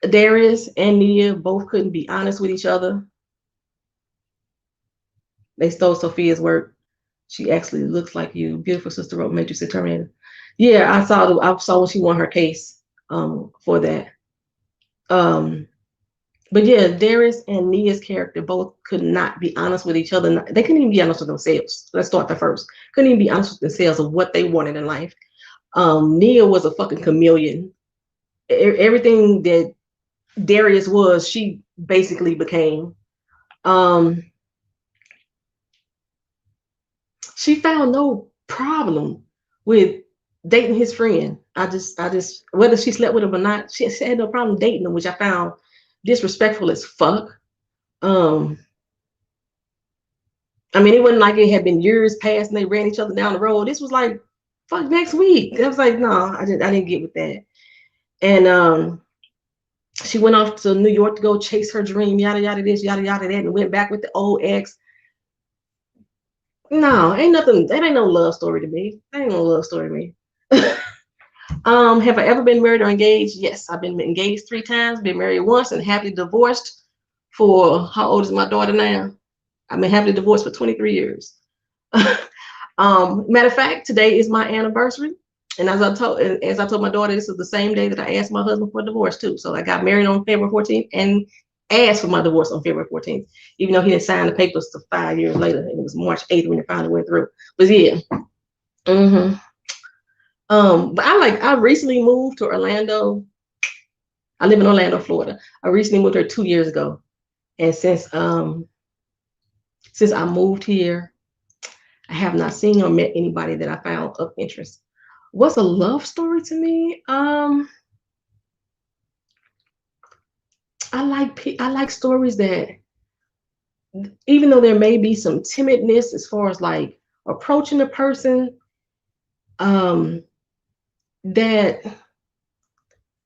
Darius and Nia both couldn't be honest with each other. They stole Sophia's work. She actually looks like you. Beautiful sister wrote Matrix and Terminator. Yeah, I saw when she won her case for that. But yeah, Darius and Nia's character both could not be honest with each other. They couldn't even be honest with themselves. Let's start there first. Couldn't even be honest with themselves of what they wanted in life. Nia was a fucking chameleon. Everything that Darius was, she basically became. She found no problem with dating his friend. I just, whether she slept with him or not, she had no problem dating him, which I found disrespectful as fuck. I mean, it wasn't like it had been years past and they ran each other down the road. This was like, fuck, next week. I was like, no, I didn't get with that. And she went off to New York to go chase her dream, yada yada this, yada yada that, and went back with the old ex. No, ain't nothing. That ain't no love story to me. That ain't no love story to me. Have I ever been married or engaged? Yes, I've been engaged 3 times, been married once, and happily divorced for, how old is my daughter now? I've been happily divorced for 23 years. Matter of fact, today is my anniversary. And as I told my daughter, this is the same day that I asked my husband for a divorce too. So I got married on February 14th and asked for my divorce on February 14th, even though he didn't sign the papers till 5 years later. And it was March 8th when it finally went through. But yeah. But I recently moved to Orlando. I live in Orlando, Florida. I recently moved here 2 years ago. And since I moved here, I have not seen or met anybody that I found of interest. What's a love story to me? I like stories that, even though there may be some timidness as far as like approaching a person, that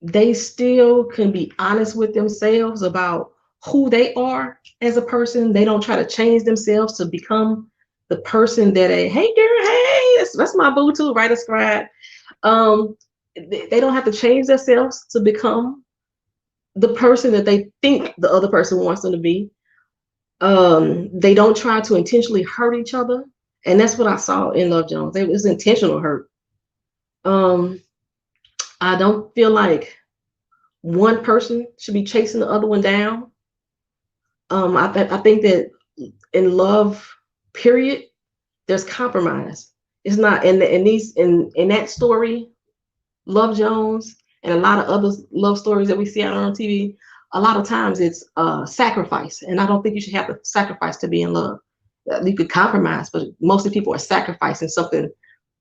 they still can be honest with themselves about who they are as a person. They don't try to change themselves to become the person that hey girl, hey, that's my boo too, right? A scribe. They don't have to change themselves to become the person that they think the other person wants them to be. They don't try to intentionally hurt each other. And that's what I saw in Love Jones. It was intentional hurt. I don't feel like one person should be chasing the other one down. I think that in love, period, there's compromise. It's not in that story, Love Jones, and a lot of other love stories that we see out on TV. A lot of times it's sacrifice, and I don't think you should have to sacrifice to be in love. You could compromise, but most of the people are sacrificing something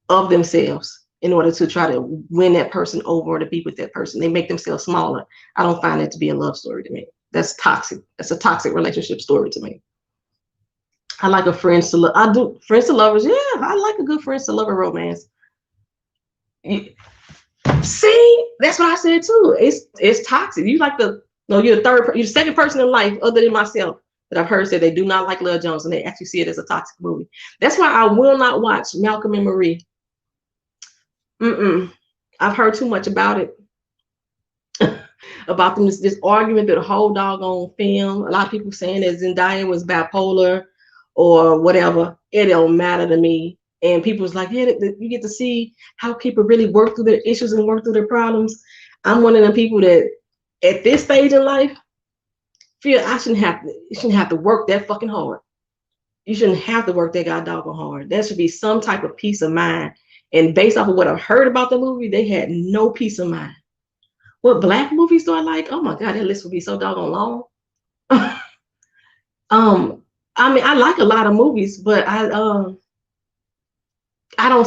of themselves in order to try to win that person over or to be with that person. They make themselves smaller. I don't find that to be a love story to me. That's toxic. That's a toxic relationship story to me. I like a friends to love. I do friends to lovers. Yeah, I like a good friends to lover romance. See, that's what I said too. It's toxic. You like you're the second person in life other than myself that I've heard say they do not like Love Jones and they actually see it as a toxic movie. That's why I will not watch Malcolm and Marie. I've heard too much about it. About them, this argument through the whole doggone film. A lot of people saying that Zendaya was bipolar or whatever. It don't matter to me. And people was like, yeah, you get to see how people really work through their issues and work through their problems. I'm one of the people that at this stage in life feel I shouldn't have to work that fucking hard. You shouldn't have to work that god doggone hard. There should be some type of peace of mind. And based off of what I've heard about the movie, they had no peace of mind. What Black movies do I like? Oh my God, that list would be so doggone long. I mean, I like a lot of movies, but I don't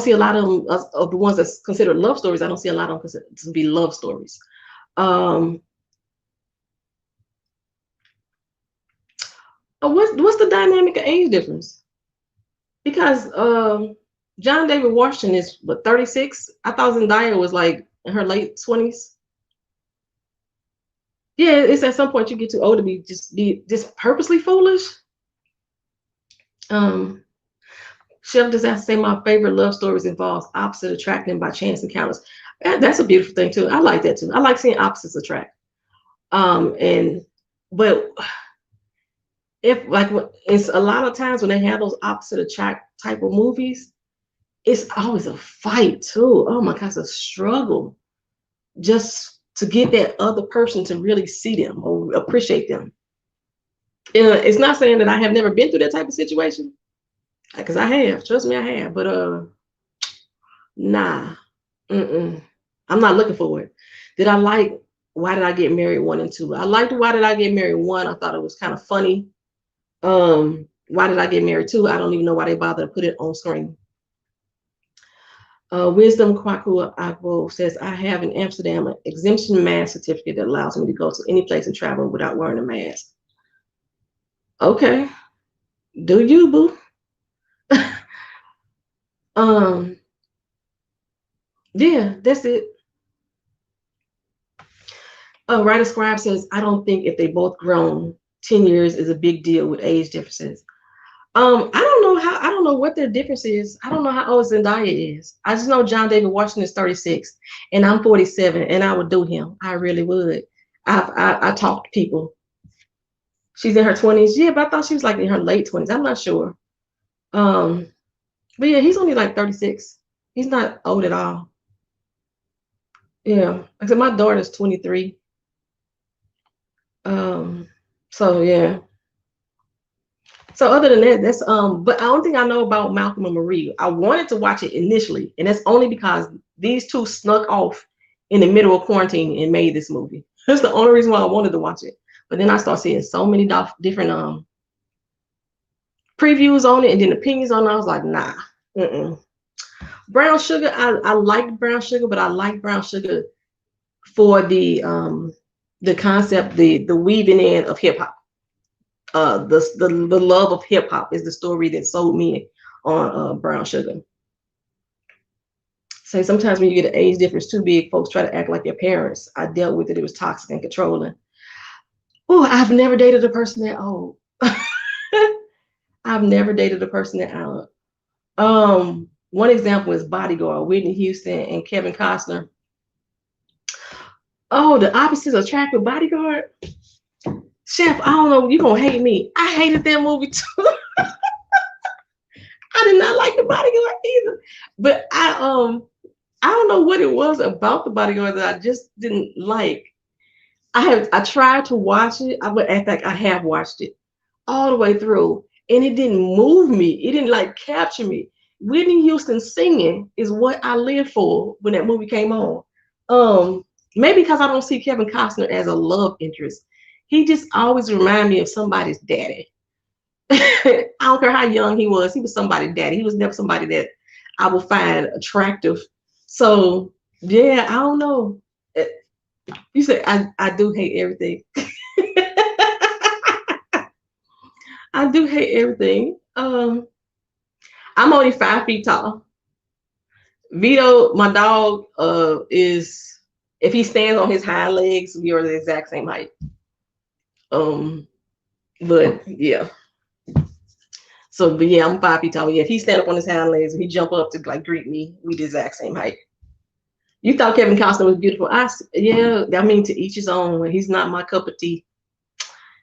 see a lot of them of the ones that's considered love stories. I don't see a lot of them to be love stories. What's the dynamic of age difference? Because John David Washington is what, 36? I thought Zendaya was like in her late 20s. Yeah, it's at some point you get too old to be just purposely foolish. Um, Chef does that say my favorite love stories involves opposite attracting by chance encounters. That's a beautiful thing too. I like that too. I like seeing opposites attract. And but if like it's a lot of times when they have those opposite attract type of movies, it's always a fight too. Oh my gosh, it's a struggle just to get that other person to really see them or appreciate them. It's not saying that I have never been through that type of situation, because I have. Trust me, I have. But nah, I'm not looking for it. Did I like Why Did I Get Married 1 and 2? I liked Why Did I Get Married 1. I thought it was kind of funny. Why Did I Get Married 2? I don't even know why they bother to put it on screen. Wisdom Kwaku Agbo says, I have in Amsterdam an exemption mask certificate that allows me to go to any place and travel without wearing a mask. Okay. Do you, boo? Yeah, that's it. Writer Scribe says, I don't think if they both grown, 10 years is a big deal with age differences. I don't know what their difference is. I don't know how old Zendaya is. I just know John David Washington is 36 and I'm 47 and I would do him. I really would. I talk to people. She's in her 20s. Yeah, but I thought she was like in her late 20s. I'm not sure. But yeah, he's only like 36. He's not old at all. Yeah. I said my daughter's 23. So yeah. So other than that, that's but I don't think I know about Malcolm and Marie. I wanted to watch it initially, and that's only because these two snuck off in the middle of quarantine and made this movie. That's the only reason why I wanted to watch it. But then I started seeing so many different previews on it and then opinions on it. I was like, nah. Brown Sugar, I liked Brown Sugar, but I like Brown Sugar for the concept, the weaving in of hip hop. The love of hip hop is the story that sold me on Brown Sugar. Say sometimes when you get an age difference too big, folks try to act like your parents. I dealt with it. It was toxic and controlling. Oh, I've never dated a person that old. I've never dated a person that old. One example is Bodyguard, Whitney Houston and Kevin Costner. Oh, the opposites attract with Bodyguard. Chef, I don't know, you're gonna hate me. I hated that movie too. I did not like the Bodyguard either. But I don't know what it was about the Bodyguard that I just didn't like. I tried to watch it. In fact, I have watched it all the way through, and it didn't move me. It didn't like capture me. Whitney Houston singing is what I lived for when that movie came on. Maybe because I don't see Kevin Costner as a love interest. He just always reminded me of somebody's daddy. I don't care how young he was somebody's daddy. He was never somebody that I would find attractive. So yeah, I don't know. You say I do hate everything. I do hate everything. I'm only 5 feet tall. Vito, my dog, is, if he stands on his hind legs, we are the exact same height. But yeah. So, but yeah, I'm 5 feet tall. Yeah, if he stand up on his hind legs and he jump up to like greet me, we the exact same height. You thought Kevin Costner was beautiful. Yeah, I mean, to each his own. He's not my cup of tea.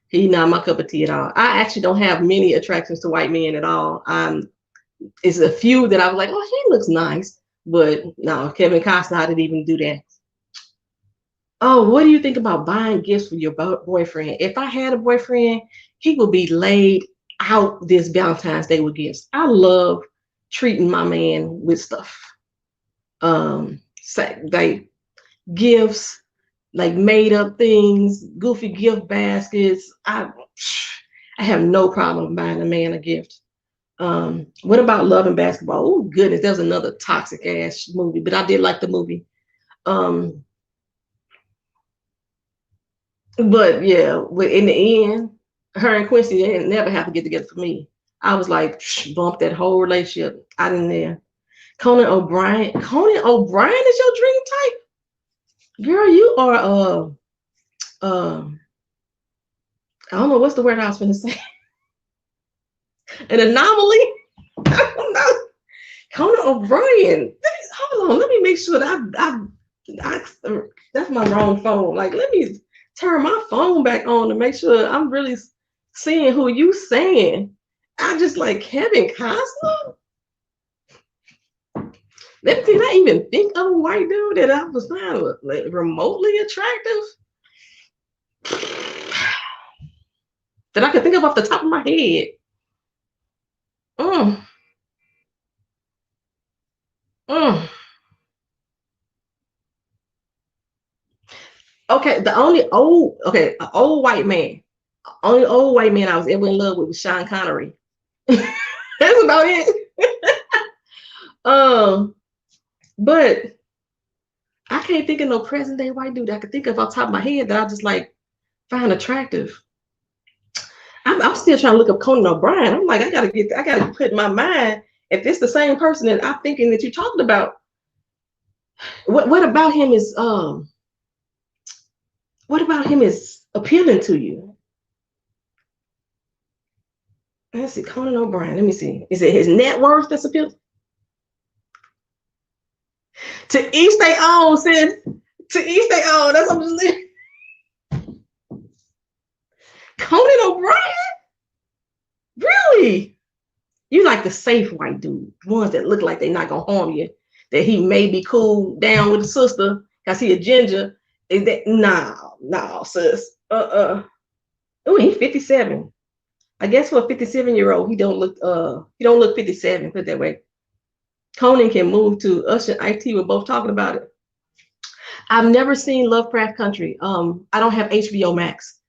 He's not my cup of tea at all. I actually don't have many attractions to white men at all. It's a few that I was like, oh, he looks nice. But no, Kevin Costner, I didn't even do that. Oh, what do you think about buying gifts for your boyfriend? If I had a boyfriend, he would be laid out this Valentine's Day with gifts. I love treating my man with stuff. Like gifts, like made up things, goofy gift baskets. I have no problem buying a man a gift. What about Love and Basketball? Oh goodness, that was another toxic ass movie, but I did like the movie. But yeah, in the end, her and Quincy didn't never have to get together for me. I was like, bump that whole relationship out in there. Conan O'Brien. Conan O'Brien is your dream type? Girl, you are I don't know what's the word I was gonna say. An anomaly? I don't know. Conan O'Brien. Hold on, let me make sure that that's my wrong phone. Like, let me turn my phone back on to make sure I'm really seeing who you saying. I just like Kevin Costner. Let me see, did I even think of a white dude that I was not like remotely attractive? That I could think of off the top of my head. Mm. Mm. Okay, the only old, okay, an old white man. Only old white man I was ever in love with was Sean Connery. That's about it. um, but I can't think of no present day white dude that I could think of off the top of my head that I just like find attractive. I'm still trying to look up Conan O'Brien. I'm like, I gotta put in my mind if it's the same person that I'm thinking that you're talking about. What about him is what about him is appealing to you? Let's see, Conan O'Brien. Let me see. Is it his net worth that's appealing? To each their own, sis. To each their own. That's what I'm just saying. Conan O'Brien? Really? You like the safe white dude, ones that look like they're not gonna harm you. That he may be cool down with the sister because he a ginger. Is that nah, sis. Oh, he's 57. I guess for a 57-year-old, he don't look 57, put it that way. Conan can move to Usher and IT. We're both talking about it. I've never seen Lovecraft Country. I don't have HBO Max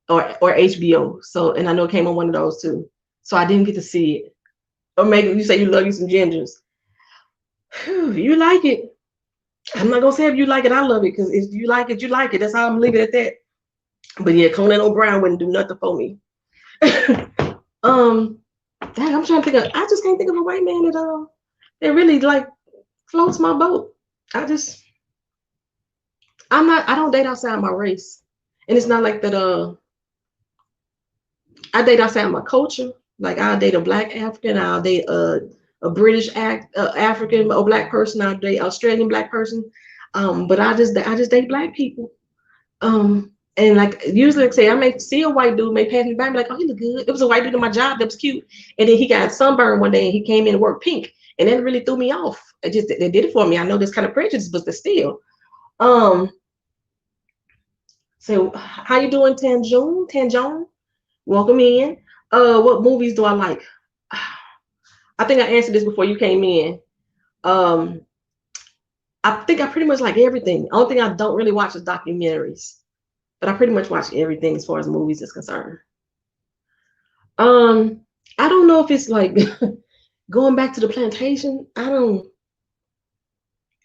or HBO. So, and I know it came on one of those too. So I didn't get to see it. Or maybe you say you love you some gingers. Whew, you like it. I'm not gonna say if you like it, I love it, because if you like it, you like it. That's how I'm gonna leave it at that. But yeah, Conan O'Brien wouldn't do nothing for me. Dang, I'm trying to think of. I just can't think of a white man that really like floats my boat. I don't date outside my race, and it's not like that. I date outside my culture. Like, I'll date a Black African. I'll date a British African or Black person. I'll date Australian Black person. But I just date Black people. And like, usually, like, say I may see a white dude, may pass me by, and be like, oh, he look good. It was a white dude in my job that was cute, and then he got sunburned one day, and he came in and worked pink, and that really threw me off. They did it for me. I know this kind of prejudice, but still. So how you doing, Tanjone? Welcome in. What movies do I like? I think I answered this before you came in. I think I pretty much like everything. The only thing I don't really watch is documentaries, but I pretty much watch everything as far as movies is concerned. I don't know if it's like going back to the plantation. I don't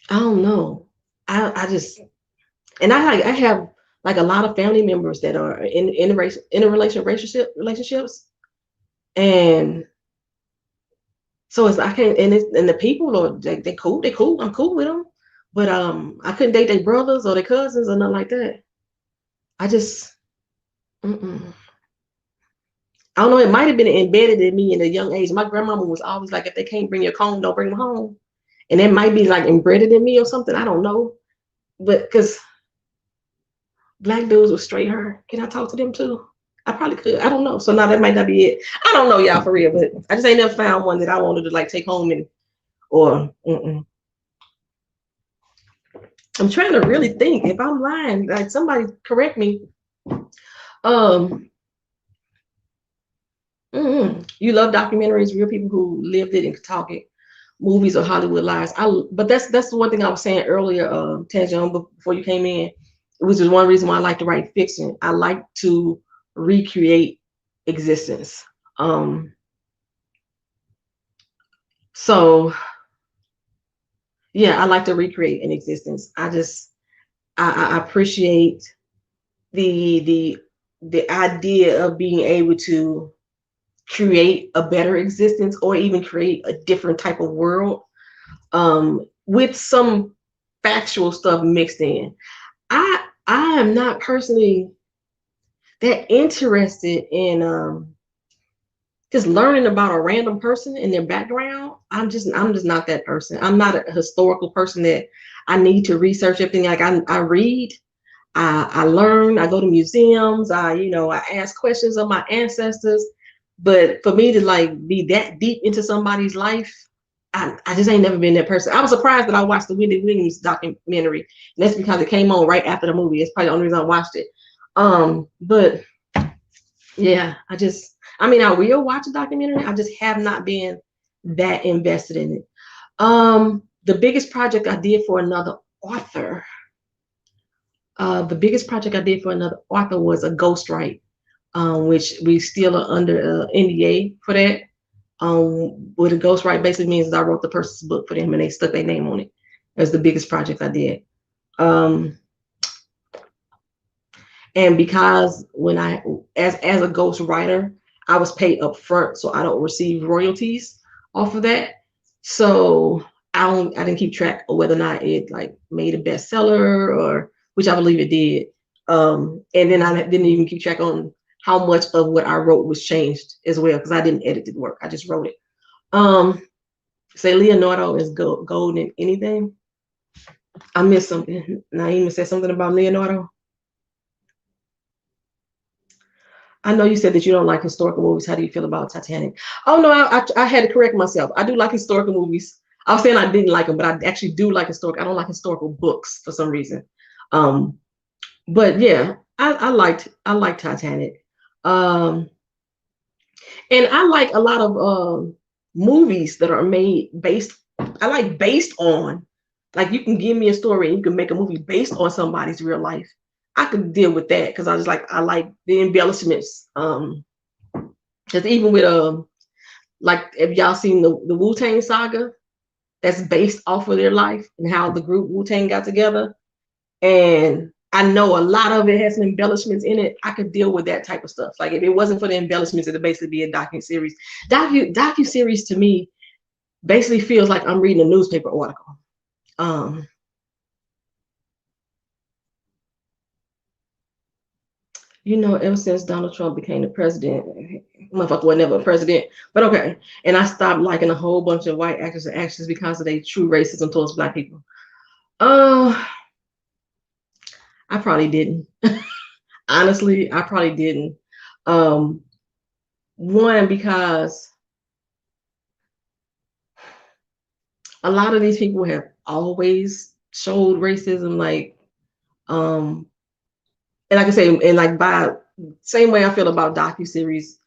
know. I just, and I have like a lot of family members that are in relationships, and so it's I can't, and the people are they cool. I'm cool with them, but I couldn't date their brothers or their cousins or nothing like that. I just I don't know. It might have been embedded in me in a young age. My grandmama was always like, if they can't bring your comb, don't bring them home, and it might be like embedded in me or something. I don't know, but because Black dudes with straight hair, can I talk to them too? I probably could. I don't know. So now that might not be it. I don't know, y'all, for real. But I just ain't never found one that I wanted to like take home and or. I'm trying to really think. If I'm lying, like, somebody correct me. You love documentaries, real people who lived it and could talk it, movies or Hollywood lies. But that's the one thing I was saying earlier, Tanjong, before you came in, which is one reason why I like to write fiction. I like to recreate existence. So yeah, I like to recreate an existence. I appreciate the the idea of being able to create a better existence or even create a different type of world, with some factual stuff mixed in. I am not personally that interested in just learning about a random person and their background. I'm just not that person. I'm not a historical person that I need to research everything. Like I read, I learn, I go to museums, I ask questions of my ancestors. But for me to like be that deep into somebody's life, I just ain't never been that person. I was surprised that I watched the Wendy Williams documentary. And that's because it came on right after the movie. It's probably the only reason I watched it. But yeah, I will watch a documentary. I just have not been that invested in it. The biggest project I did for another author, was a ghostwrite, which we still are under NDA for that. What a ghostwrite basically means is I wrote the person's book for them and they stuck their name on it. It was the biggest project I did. And because when as a ghostwriter, I was paid up front, so I don't receive royalties off of that. So I didn't keep track of whether or not it like made a bestseller, or which I believe it did. And then I didn't even keep track on how much of what I wrote was changed as well, because I didn't edit the work. I just wrote it. Say Leonardo is gold in anything. I missed something. Naima said something about Leonardo. I know you said that you don't like historical movies. How do you feel about Titanic? Oh no, I had to correct myself. I do like historical movies. I was saying I didn't like them, but I actually do like historical. I don't like historical books for some reason. But yeah, I liked Titanic. And I like a lot of movies that are made based. I like based on, like you can give me a story and you can make a movie based on somebody's real life. I could deal with that because I like the embellishments. Because even with like if y'all seen the Wu-Tang saga, that's based off of their life and how the group Wu-Tang got together. And I know a lot of it has some embellishments in it. I could deal with that type of stuff. Like if it wasn't for the embellishments, it'd basically be a docu-series. Docu-series to me basically feels like I'm reading a newspaper article. Ever since Donald Trump became the president, motherfucker was never a president, but okay. And I stopped liking a whole bunch of white actors and actresses because of their true racism towards Black people. I probably didn't. Honestly, I probably didn't. One, because a lot of these people have always showed racism, like, and like I say, and like by same way I feel about docuseries,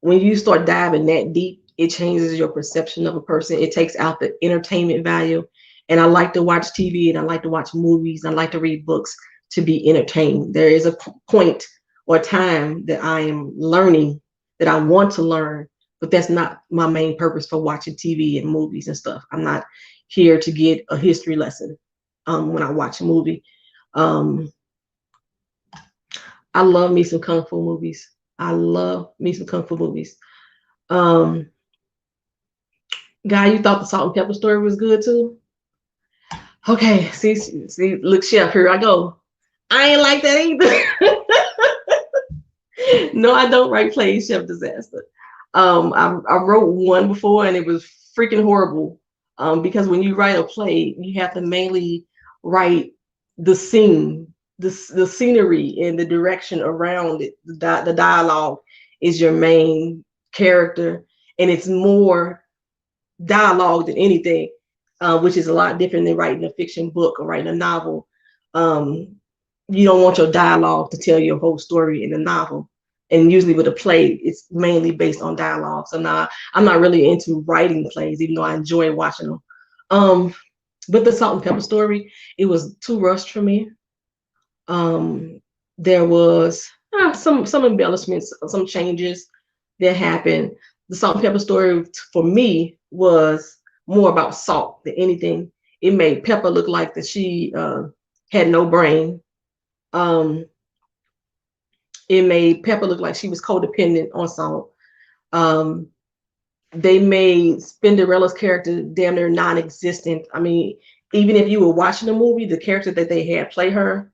when you start diving that deep, it changes your perception of a person. It takes out the entertainment value. And I like to watch TV and I like to watch movies. And I like to read books to be entertained. There is a point or time that I am learning, that I want to learn, but that's not my main purpose for watching TV and movies and stuff. I'm not here to get a history lesson when I watch a movie. I love me some Kung Fu movies. I love me some Kung Fu movies. Guy, you thought the Salt and Pepper story was good too? Okay, see, look, chef, here I go. I ain't like that either. No, I don't write plays, Chef Disaster. I wrote one before and it was freaking horrible. Because when you write a play, you have to mainly write the scene, the scenery and the direction around it. The dialogue is your main character, and it's more dialogue than anything, which is a lot different than writing a fiction book or writing a novel. You don't want your dialogue to tell your whole story in a novel. And usually with a play, it's mainly based on dialogue. So now I'm not really into writing plays, even though I enjoy watching them. But the Salt and Pepper story, it was too rushed for me. There was some embellishments, some changes that happened. The Salt and Pepper story for me was more about salt than anything. It made Pepper look like that she had no brain. It made Pepper look like she was codependent on Salt. Um, they made Cinderella's character damn near non-existent. I mean, even if you were watching the movie, the character that they had play her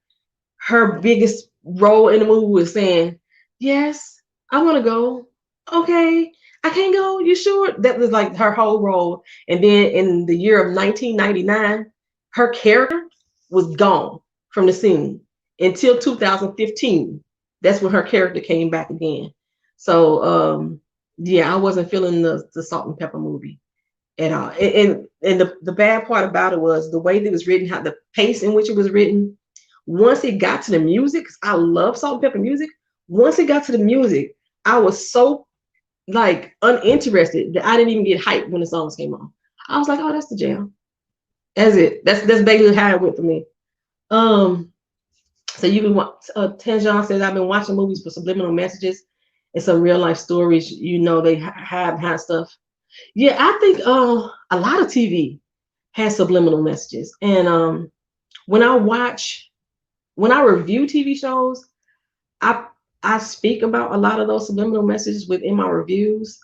biggest role in the movie was saying, "Yes, I want to go. Okay, I can't go. You sure?" That was like her whole role. And then in the year of 1999, her character was gone from the scene until 2015. That's when her character came back again. So yeah, I wasn't feeling the Salt and Pepper movie at all. And the bad part about it was the way that it was written, how the pace in which it was written. Once it got to the music, 'cause I love Salt and Pepper music. Once it got to the music, I was so like uninterested that I didn't even get hyped when the songs came on. I was like, oh, that's the jam. That's it. That's basically how it went for me. So you can watch. Tanjan says I've been watching movies for subliminal messages and some real life stories. You know they have stuff. Yeah, I think a lot of TV has subliminal messages, and when I watch when I review TV shows, I I speak about a lot of those subliminal messages within my reviews.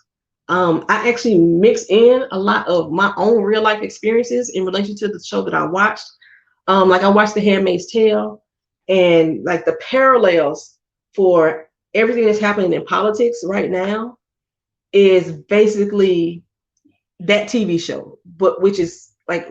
I actually mix in a lot of my own real life experiences in relation to the show that I watched. Like I watched The Handmaid's Tale, and like the parallels for everything that's happening in politics right now is basically that TV show, but which is like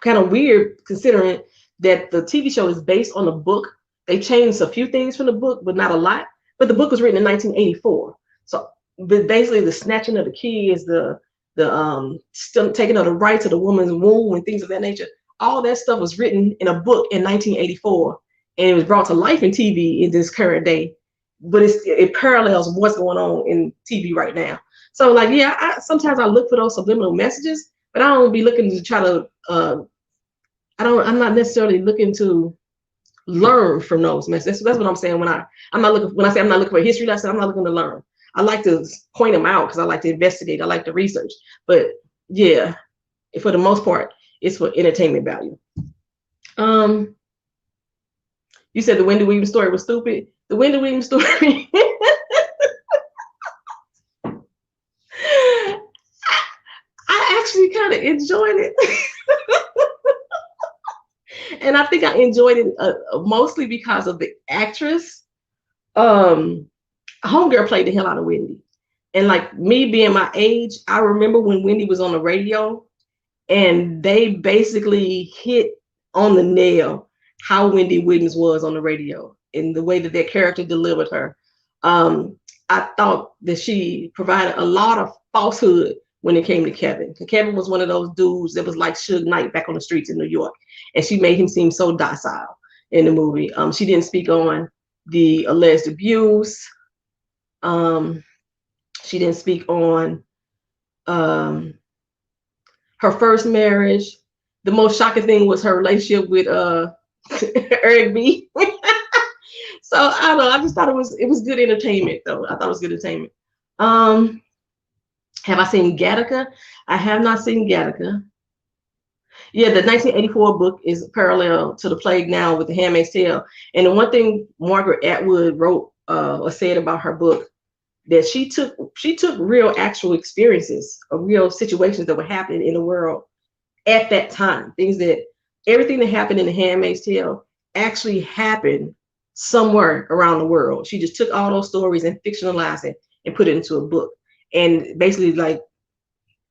kind of weird considering that the TV show is based on a book. They changed a few things from the book, but not a lot. But the book was written in 1984. So but basically the snatching of the kids, the still taking of the rights of the woman's womb and things of that nature. All that stuff was written in a book in 1984, and it was brought to life in TV in this current day. But it parallels what's going on in TV right now. So like, yeah, sometimes I look for those subliminal messages, but I don't be looking to try to I'm not necessarily looking to learn from those messages. That's what I'm saying I'm not looking, when I say I'm not looking for a history lesson, I'm not looking to learn. I like to point them out because I like to investigate. I like to research. But yeah, for the most part, it's for entertainment value. You said the Wendy Williams story was stupid. The Wendy Williams story. I actually kind of enjoyed it. And I think I enjoyed it mostly because of the actress. Homegirl played the hell out of Wendy. And like me being my age, I remember when Wendy was on the radio and they basically hit on the nail how Wendy Williams was on the radio and the way that their character delivered her. I thought that she provided a lot of falsehood when it came to Kevin. Kevin was one of those dudes that was like Suge Knight back on the streets in New York. And she made him seem so docile in the movie. She didn't speak on the alleged abuse. She didn't speak on her first marriage. The most shocking thing was her relationship with Eric B. So I don't know. I just thought it was good entertainment, though. I thought it was good entertainment. Have I seen Gattaca? I have not seen Gattaca. Yeah, the 1984 book is parallel to The Plague Now with The Handmaid's Tale. And the one thing Margaret Atwood wrote or said about her book, that she took real actual experiences of real situations that were happening in the world at that time. Everything that happened in The Handmaid's Tale actually happened somewhere around the world. She just took all those stories and fictionalized it and put it into a book. And basically, like,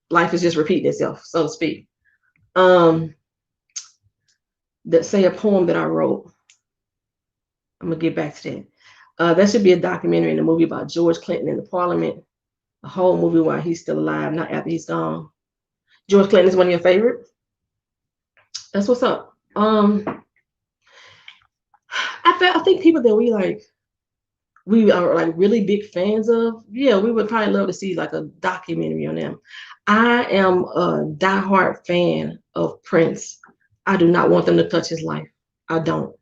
life is just repeating itself, so to speak. That say a poem that I wrote. I'm gonna get back to that. That should be a documentary and a movie about George Clinton in the Parliament. A whole movie while he's still alive, not after he's gone. George Clinton is one of your favorites. That's what's up. I think people that we are like really big fans of, yeah, we would probably love to see like a documentary on them. I am a diehard fan of Prince. I do not want them to touch his life. I don't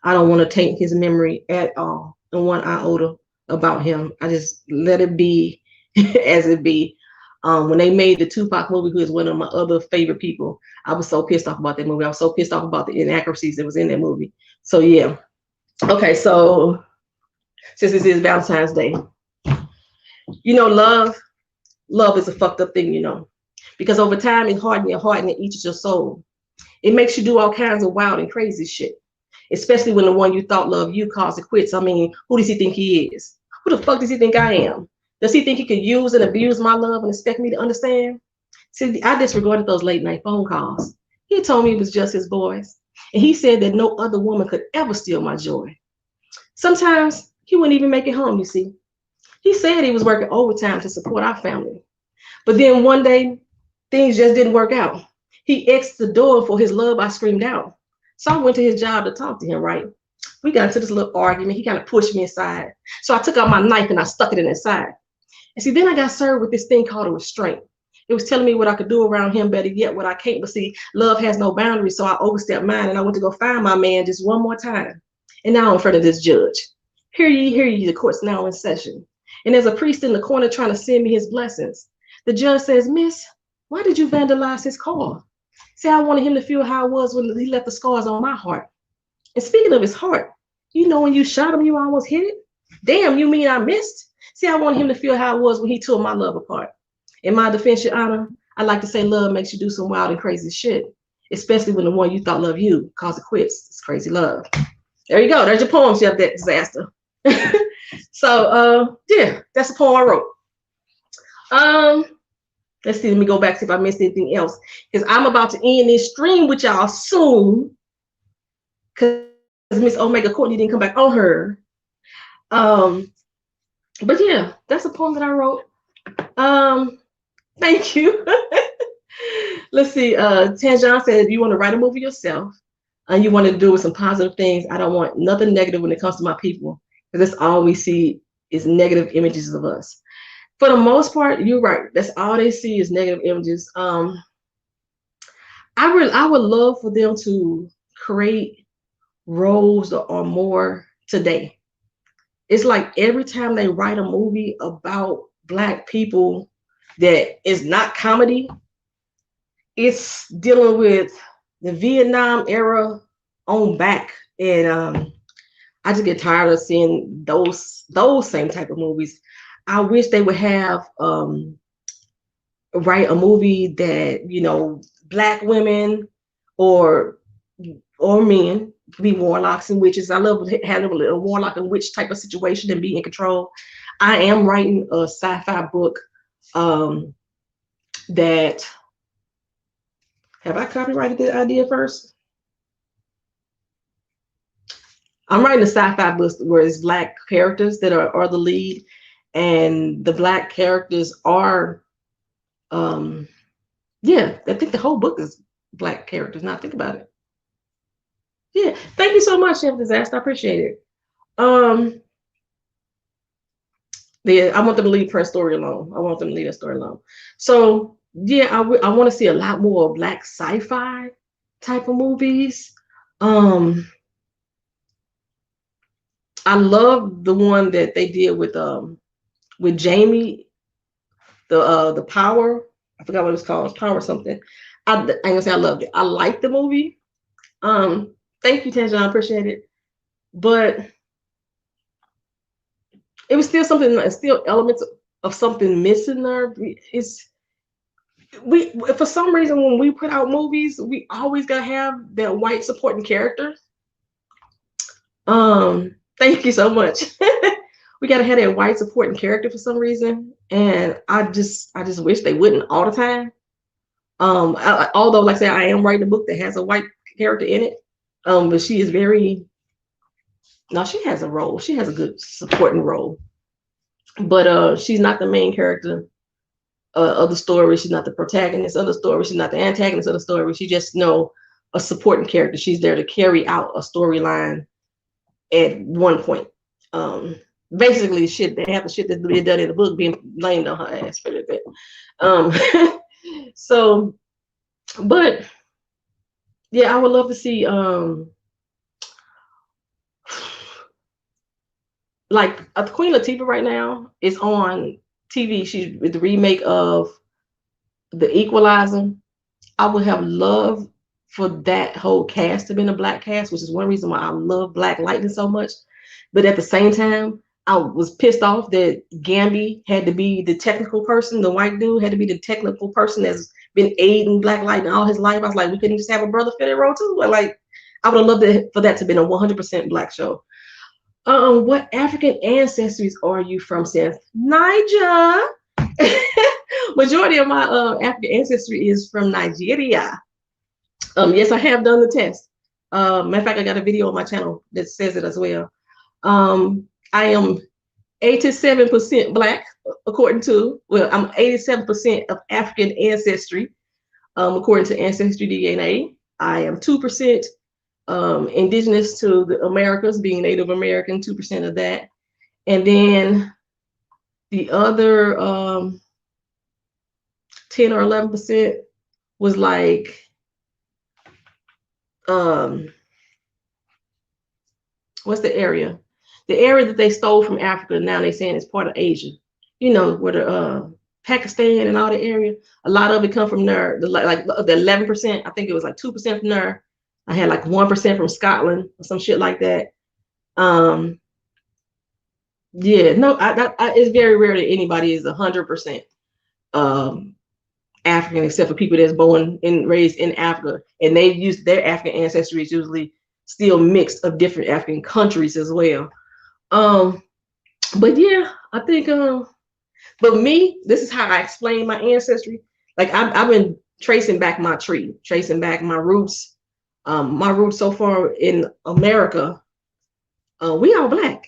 want to taint his memory at all and one iota about him. I just let it be as it be. When they made the Tupac movie, who is one of my other favorite people, I was so pissed off about that movie. I was so pissed off about the inaccuracies that was in that movie. So yeah. Okay, so since this is Valentine's Day. You know, love is a fucked up thing, you know, because over time it hardens your heart and it eats your soul. It makes you do all kinds of wild and crazy shit, especially when the one you thought loved you calls it quits. I mean, who does he think he is? Who the fuck does he think I am? Does he think he could use and abuse my love and expect me to understand? See, I disregarded those late night phone calls. He told me it was just his boys. And he said that no other woman could ever steal my joy. Sometimes he wouldn't even make it home, you see. He said he was working overtime to support our family. But then one day, things just didn't work out. He exited the door for his love, I screamed out. So I went to his job to talk to him, right? We got into this little argument. He kind of pushed me aside. So I took out my knife and I stuck it in his side. And see, then I got served with this thing called a restraint. It was telling me what I could do around him, better yet, what I can't. But see, love has no boundaries, so I overstepped mine, and I went to go find my man just one more time. And now I'm in front of this judge. Hear ye, the court's now in session. And there's a priest in the corner trying to send me his blessings. The judge says, Miss, why did you vandalize his car? See, I wanted him to feel how I was when he left the scars on my heart. And speaking of his heart, you know when you shot him, you almost hit it? Damn, you mean I missed? See, I wanted him to feel how it was when he tore my love apart. In my defense, Your Honor, I like to say love makes you do some wild and crazy shit, especially when the one you thought loved you calls it quits. It's crazy love. There you go. There's your poem, Chef That Disaster. So, yeah, that's the poem I wrote. Let's see. Let me go back, see if I missed anything else, because I'm about to end this stream with y'all soon, because Miss Omega Courtney didn't come back on her. But yeah, that's a poem that I wrote. Thank you. Let's see. Tanjan said, you want to write a movie yourself and you want to do with some positive things. I don't want nothing negative when it comes to my people, because that's all we see is negative images of us. For the most part, you're right. That's all they see is negative images. I would love for them to create roles or more today. It's like every time they write a movie about Black people that is not comedy, it's dealing with the Vietnam era on back. And I just get tired of seeing those same type of movies. I wish they would have write a movie that, you know, Black women or men be warlocks and witches. I love having a warlock and witch type of situation and be in control. I am writing a sci-fi book that, have I copyrighted the idea first? I'm writing a sci-fi book where it's Black characters that are the lead, and the Black characters are, yeah, I think the whole book is Black characters. Now think about it. Yeah, thank you so much, Chef Disaster. I appreciate it. Yeah, I want them to leave her story alone. I want them to leave that story alone. So yeah, I want to see a lot more Black sci-fi type of movies. I love the one that they did with Jamie, the Power. I forgot what it's called. It's Power something. I ain't gonna say I loved it. I liked the movie. Thank you, Tanjan. I appreciate it. But it was still something, still elements of something missing there. We for some reason when we put out movies, we always gotta have that white supporting character. Thank you so much. We gotta have that white supporting character for some reason, and I just wish they wouldn't all the time. Although, like I said, I am writing a book that has a white character in it. But she is very, no, she has a role. She has a good supporting role. But she's not the main character of the story. She's not the protagonist of the story. She's not the antagonist of the story. She's just, a supporting character. She's there to carry out a storyline at one point. Basically, half the shit that's being done in the book being blamed on her ass for that. So, but yeah, I would love to see like Queen Latifah right now is on TV. She's with the remake of The Equalizer. I would have loved for that whole cast to be a Black cast, which is one reason why I love Black Lightning so much. But at the same time, I was pissed off that Gamby had to be the technical person. The white dude had to be the technical person that's been aiding Black Light all his life. I was like, we couldn't just have a brother fit that role too. But like, I would have loved it for that to have been a 100% Black show. What African ancestries are you from, Seth? Niger. Majority of my African ancestry is from Nigeria. Yes, I have done the test. Matter of fact, I got a video on my channel that says it as well. I am 87% Black, according to, well, I'm 87% of African ancestry, according to Ancestry DNA. I am 2% indigenous to the Americas, being Native American, 2% of that. And then the other 10 or 11% was like, what's the area? The area that they stole from Africa, now they're saying it's part of Asia. You know, where the Pakistan and all the area, a lot of it come from there. Like the 11%, I think it was like 2% from there. I had like 1% from Scotland or some shit like that. Yeah, no, it's very rare that anybody is 100% African, except for people that's born and raised in Africa, and they use their African ancestry is usually still mixed of different African countries as well. But yeah, I think but me, this is how I explain my ancestry. Like I've been tracing back my tree, tracing back my roots. My roots so far in America, we are Black.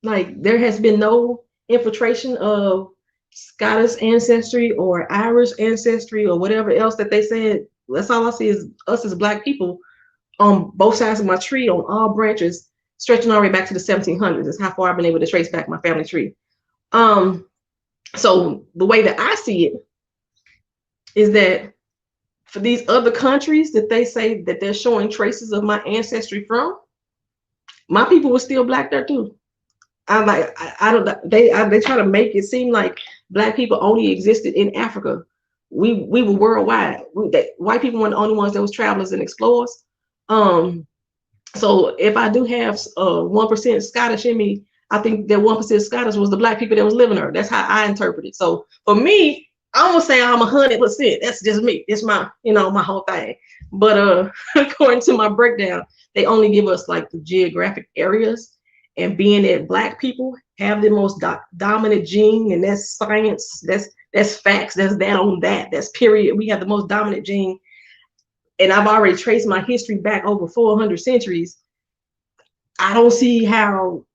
Like there has been no infiltration of Scottish ancestry or Irish ancestry or whatever else that they said. That's all I see is us as Black people on both sides of my tree, on all branches, stretching all the way back to the 1700s. That's how far I've been able to trace back my family tree. So the way that I see it is that for these other countries that they say that they're showing traces of my ancestry from, my people were still Black there too. I'm like, I don't. They try to make it seem like Black people only existed in Africa. We were worldwide. White people weren't the only ones that was travelers and explorers. So if I do have 1% Scottish in me, I think that 1% Scottish was the Black people that was living there. That's how I interpret it. So for me, I'm gonna say I'm 100%. That's just me. It's my, my whole thing. But according to my breakdown, they only give us like the geographic areas, and being that Black people have the most dominant gene, and that's science. That's facts. That's that on that. That's period. We have the most dominant gene. And I've already traced my history back over 400 centuries. I don't see how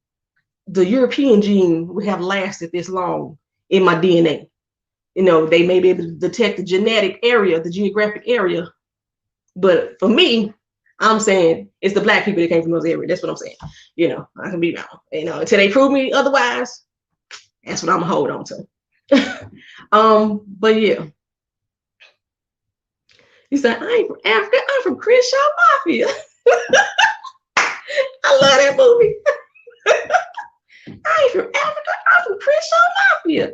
the European gene would have lasted this long in my DNA. They may be able to detect the genetic area, the geographic area. But for me, I'm saying it's the Black people that came from those areas. That's what I'm saying. I can be wrong. Until they prove me otherwise, that's what I'm gonna hold on to. But yeah. He said, I ain't from Africa, I'm from Crenshaw Mafia. I love that movie. I ain't from Africa, I'm from Crenshaw Mafia.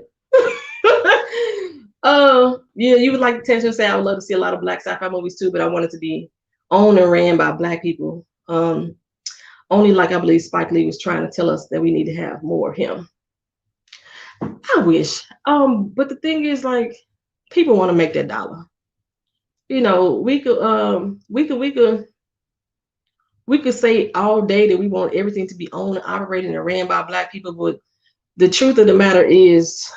Yeah, you would like to say I would love to see a lot of Black sci-fi movies too, but I want it to be owned and ran by Black people. Only like I believe Spike Lee was trying to tell us that we need to have more of him. I wish. But the thing is, like, people want to make that dollar. We could say all day that we want everything to be owned, operated, and ran by Black people, but the truth of the matter is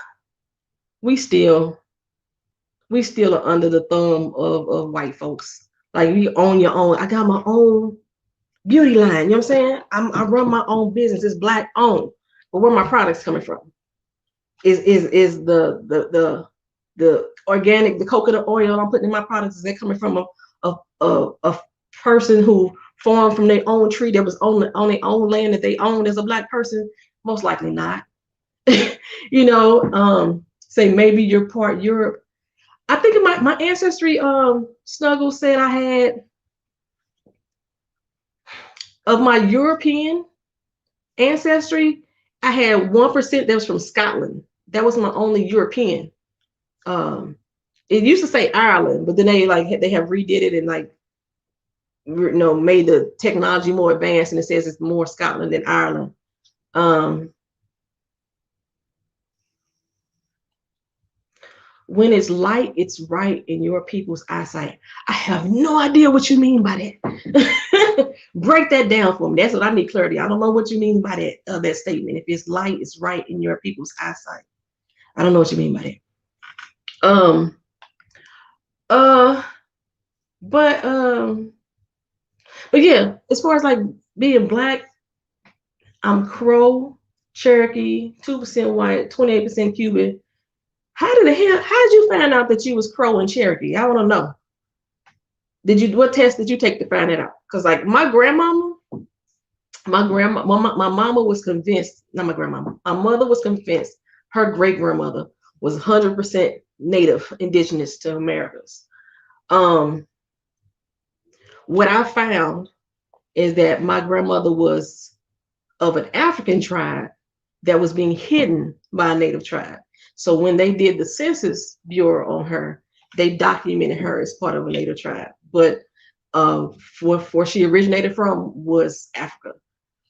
we still are under the thumb of white folks. Like, you own your own. I got my own beauty line, you know what I'm saying? I run my own business. It's Black owned. But where my products coming from is the organic, the coconut oil I'm putting in my products, is that coming from a person who farmed from their own tree that was on their own land that they owned as a Black person? Most likely not. Say maybe you're part Europe. I think my ancestry snuggle said I had, of my European ancestry, I had 1% that was from Scotland. That was my only European. It used to say Ireland, but then they have redid it and made the technology more advanced, and it says it's more Scotland than Ireland. when it's light, it's right in your people's eyesight. I have no idea what you mean by that. Break that down for me. That's what I need clarity. I don't know what you mean by that statement. If it's light, it's right in your people's eyesight. I don't know what you mean by that. But yeah, as far as like being black, I'm Crow, Cherokee, 2% white, 28% Cuban. How did you find out that you was Crow and Cherokee? I want to know. What test did you take to find that out? Because like my mama was convinced, not my grandmama, my mother was convinced her great grandmother was 100% native, indigenous to Americas. What I found is that my grandmother was of an African tribe that was being hidden by a native tribe. So when they did the Census Bureau on her, they documented her as part of a native tribe. But where she originated from was Africa.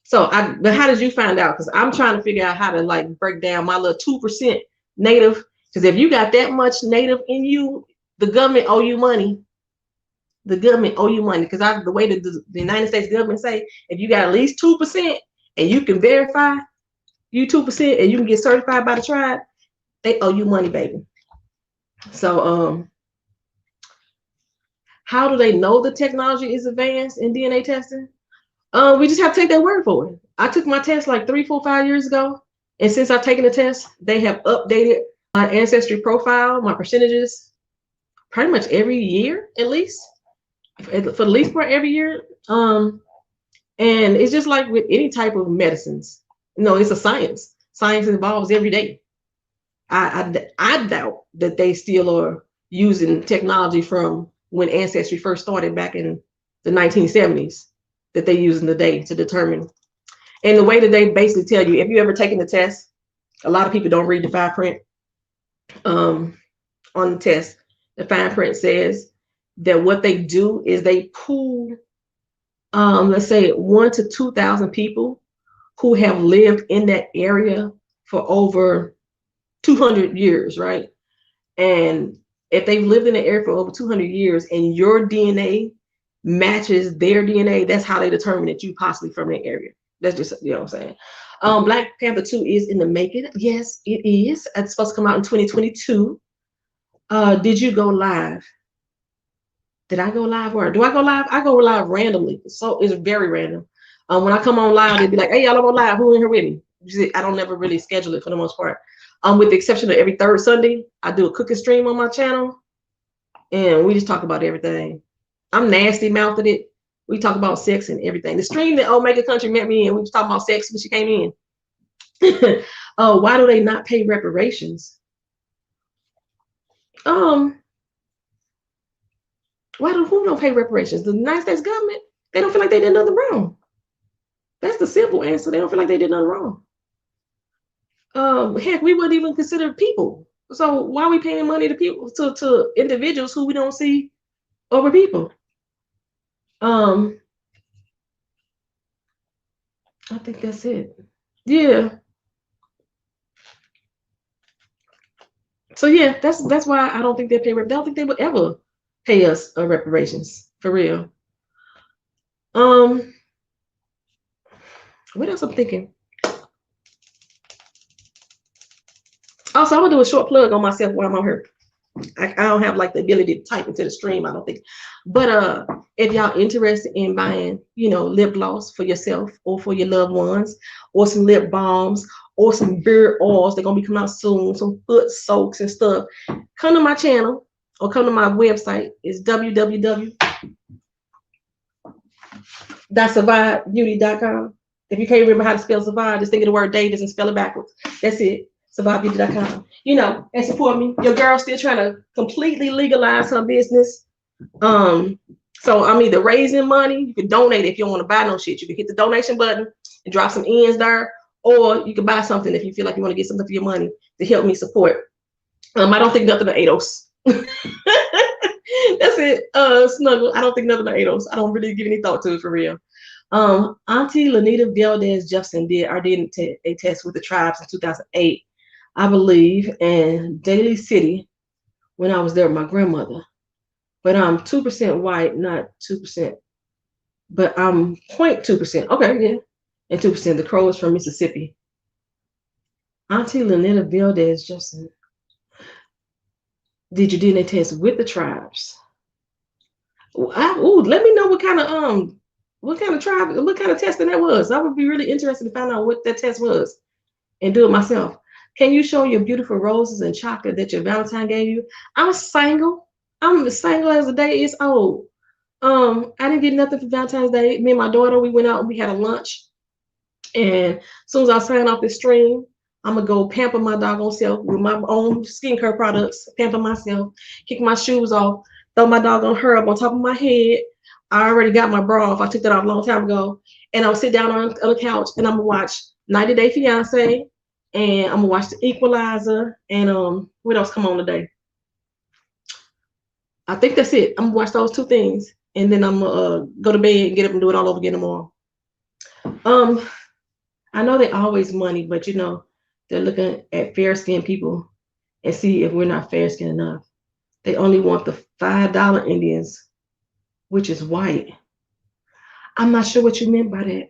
So but how did you find out? Because I'm trying to figure out how to like break down my little 2% native. Because if you got that much native in you, the government owe you money. The government owe you money. Because the way that the United States government say, if you got at least 2% and you can verify you 2% and you can get certified by the tribe, they owe you money, baby. So how do they know the technology is advanced in DNA testing? We just have to take their word for it. I took my test like 3, 4, 5 years ago. And since I've taken the test, they have updated my ancestry profile, my percentages, pretty much every year, at least. For the least part every year. And it's just like with any type of medicines. It's a science. Science evolves every day. I doubt that they still are using technology from when ancestry first started back in the 1970s that they use in the day to determine. And the way that they basically tell you, if you ever taken the test, a lot of people don't read the fine print on the test. The fine print says that what they do is they pool, let's say 1,000 to 2,000 people who have lived in that area for over 200 years, right? And if they've lived in the area for over 200 years and your DNA matches their DNA, that's how they determine that you possibly from that area. That's just, what I'm saying. Black Panther 2 is in the making. Yes, it is. It's supposed to come out in 2022. Did you go live? Did I go live? Or do I go live? I go live randomly. So it's very random. When I come on live, they'd be like, hey, y'all, I'm on live. Who in here with me? I don't never really schedule it for the most part. With the exception of every third Sunday, I do a cooking stream on my channel. And we just talk about everything. I'm nasty mouthed it. We talk about sex and everything. The stream that Omega Country met me in, we was talking about sex when she came in. Why do they not pay reparations? Who don't pay reparations? The United States government. They don't feel like they did nothing wrong. That's the simple answer. They don't feel like they did nothing wrong. Heck, we wouldn't even consider people. So why are we paying money to people, to individuals who we don't see over people? I think that's it. Yeah. So yeah, that's why I don't think they pay. I don't think they would ever pay us reparations for real. What else I'm thinking? Also, I'm gonna do a short plug on myself while I'm on here. I don't have like the ability to type into the stream, I don't think. But if y'all interested in buying, lip gloss for yourself or for your loved ones, or some lip balms, or some beard oils, they're gonna be coming out soon, some foot soaks and stuff, come to my channel or come to my website. It's www.SIVADBeauty.com. If you can't remember how to spell SIVAD, just think of the word Davis and spell it backwards. That's it. SIVADBeauty.com. And support me. Your girl's still trying to completely legalize her business. So I'm either raising money. You can donate if you don't want to buy no shit. You can hit the donation button and drop some ends there, or you can buy something if you feel like you want to get something for your money to help me support. I don't think nothing of ADOS. That's it. Snuggle. I don't think nothing of ADOS. I don't really give any thought to it for real. Auntie Lanita Valdez Justin did our DNA test with the tribes in 2008. I believe, and Daly City when I was there with my grandmother. But I'm 2% white, not 2%. But I'm 0.2%. Okay, yeah. And 2%. The Crow is from Mississippi. Auntie Lynetta Valdez Justin. Did you DNA test with the tribes? Let me know what kind of tribe, what kind of testing that was. I would be really interested to find out what that test was and do it myself. Can you show your beautiful roses and chocolate that your Valentine gave you? I'm single. I'm as single as the day is old. I didn't get nothing for Valentine's Day. Me and my daughter, we went out and we had a lunch. And as soon as I sign off this stream, I'm gonna go pamper my doggone self with my own skincare products, pamper myself, kick my shoes off, throw my doggone hair up on top of my head. I already got my bra off. I took that off a long time ago. And I'll sit down on the couch and I'm gonna watch 90 Day Fiance and I'm gonna watch The Equalizer and what else come on today? I think that's it. I'm gonna watch those two things and then I'm gonna go to bed and get up and do it all over again tomorrow. I know they always money, but you know, they're looking at fair-skinned people and see if we're not fair-skinned enough. They only want the $5 Indians, which is white. I'm not sure what you meant by that.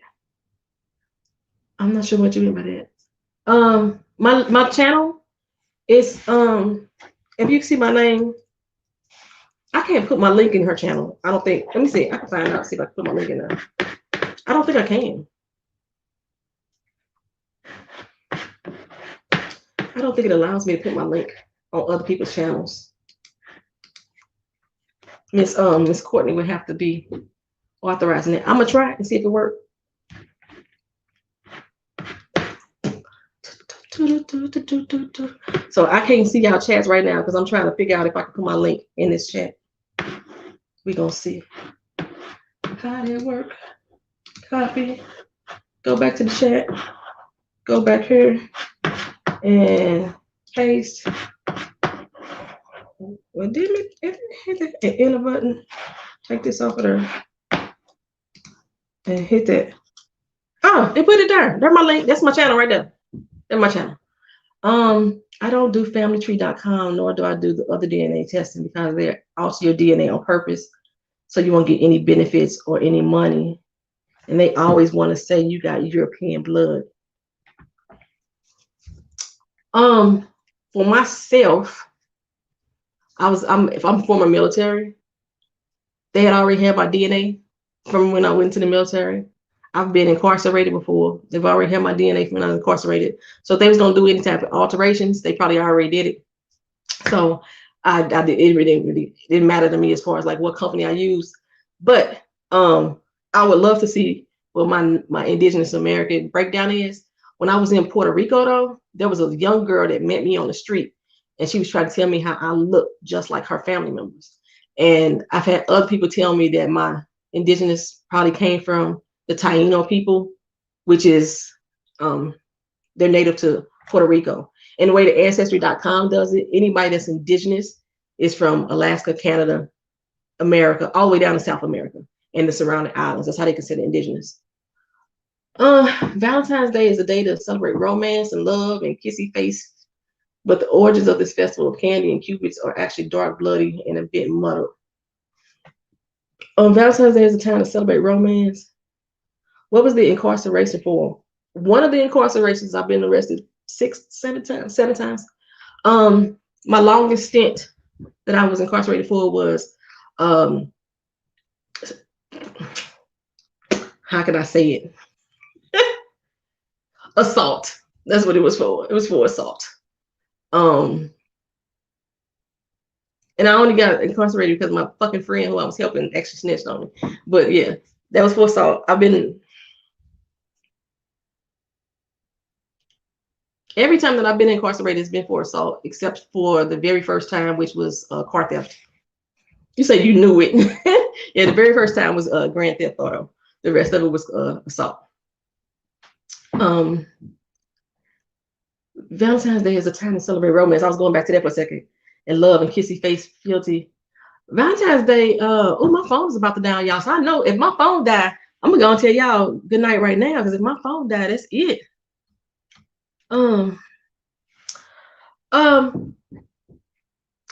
I'm not sure what you meant by that. My channel is if you see my name, I can't put my link in her channel. I don't think. Let me see. I can find out. See if I can put my link in there. I don't think I can. I don't think it allows me to put my link on other people's channels. Miss Courtney would have to be authorizing it. I'm gonna try it and see if it works. So I can't see y'all chats right now because I'm trying to figure out if I can put my link in this chat. We gonna see how it work. Copy. Go back to the chat. Go back here and paste. Well, didn't it hit the enter button? Take this off of there and hit that. Oh, it put it there. There's my link. That's my channel right there. That's my channel. I don't do familytree.com, nor do I do the other DNA testing because they alter your DNA on purpose, so you won't get any benefits or any money. And they always want to say you got European blood. For myself, if I'm former military, they had already had my DNA from when I went to the military. I've been incarcerated before. They've already had my DNA from when I was incarcerated. So if they was gonna do any type of alterations, they probably already did it. So it really didn't matter to me as far as like what company I used. But I would love to see what my Indigenous American breakdown is. When I was in Puerto Rico, though, there was a young girl that met me on the street, and she was trying to tell me how I look just like her family members. And I've had other people tell me that my Indigenous probably came from the Taino people, which is they're native to Puerto Rico. And the way the Ancestry.com does it, anybody that's Indigenous is from Alaska, Canada, America, all the way down to South America and the surrounding islands. That's how they consider Indigenous. Valentine's Day is a day to celebrate romance and love and kissy face, but the origins of this festival of candy and cupids are actually dark, bloody, and a bit muddled. Valentine's Day is a time to celebrate romance. What was the incarceration for? One of the incarcerations, I've been arrested 7 times. My longest stint that I was incarcerated for was, how can I say it? Assault. That's what it was for. It was for assault. And I only got incarcerated because my fucking friend who I was helping actually snitched on me. But yeah, that was for assault. Every time that I've been incarcerated, it's been for assault, except for the very first time, which was car theft. You say you knew it. Yeah, the very first time was grand theft auto. The rest of it was assault. Valentine's Day is a time to celebrate romance. I was going back to that for a second. And love and kissy face, fealty. Valentine's Day, oh, my phone's about to die, y'all. So I know if my phone died, I'm gonna go and tell y'all good night right now, because if my phone died, that's it.